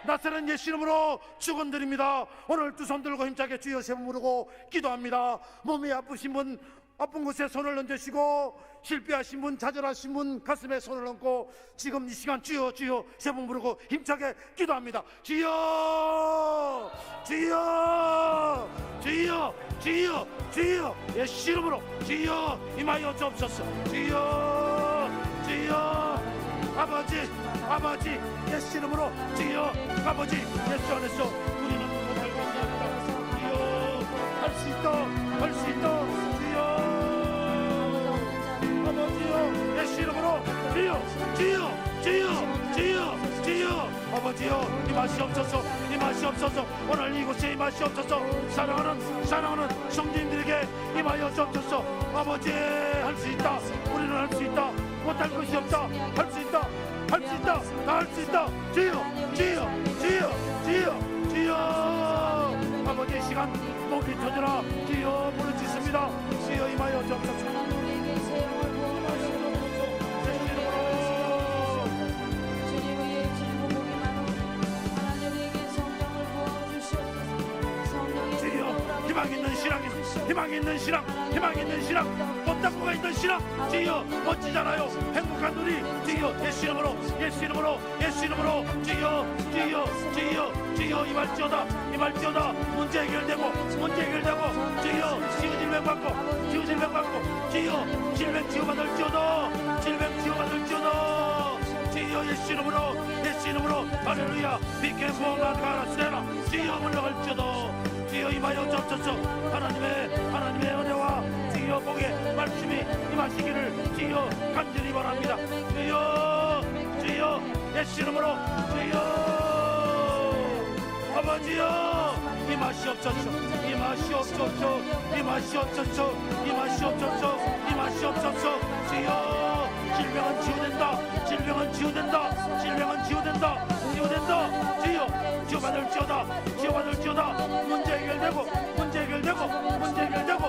나사렛 예수 이름으로 축원드립니다. 오늘 두 손 들고 힘차게 주여 세 번 부르고 기도합니다. 몸이 아프신 분 아픈 곳에 손을 얹으시고, 실패하신 분, 좌절하신 분 가슴에 손을 얹고 지금 이 시간 주여 주여 세 번 부르고 힘차게 기도합니다. 주여 주여 주여 주여 주여 예수 이름으로 주여 임하여 주옵소서. 주여 주여 아버지 아버지 예수 이름으로 주여 아버지 예수 안에서 우리는 못할 것 없습니다. 주여 할 수 있다 할 수 있다. 주여 아버지여 예수 이름으로 주여 주여 주여 주여 주여 아버지여 임하시옵소서 임하시옵소서. 오늘 이곳에 임하시옵소서. 사랑하는 성도님들에게 임하여 주옵소서. 아버지 할 수 있다. 우리는 할 수 있다. 못할 것이 없다. 할 수 있다. 할 수 있다. 나 할 수 있다. 주여 주여 주여 주여 주여 아버지 이 시간 목이 터져라. 주여 부르짖습니다. 주여 임하여 주옵소서. 희망 있는 신앙, 희망 있는 신앙, 꽃다구가 있는 신앙. 주여 멋지잖아요. 행복한 우리 주여 예수 이름으로, 예수 이름으로, 예수 이름으로 주여, 주여, 주여, 주여 임할지어다, 임할지어다. 문제 해결되고, 문제 해결되고. 주여 치유 질병 받고, 치유 질병 받고. 주여 질병 치유받을지어다, 질병 치유받을지어다. 주여 예수 이름으로, 예수 이름으로. 할렐루야. 비케 보험나 가라 스레나. 주여 물러갈지어다. 주여 임하여 젖젖젖. 하나님의 은혜와 주여 복의 말씀이 임하시기를 주여 간절히 바랍니다. 주여, 주여 예수 이름으로. 주여 아버지여 임하시옵소서, 임하시옵소서, 임하시옵소서, 임하시옵소서, 임하시옵소서. 주여 질병은 치유된다, 질병은 치유된다, 질병은 치유된다, 치유된다. 주여 치유받을지어다, 치유받을지어다. 문제 해결되고, 문제 해결되고, 문제 해결되고.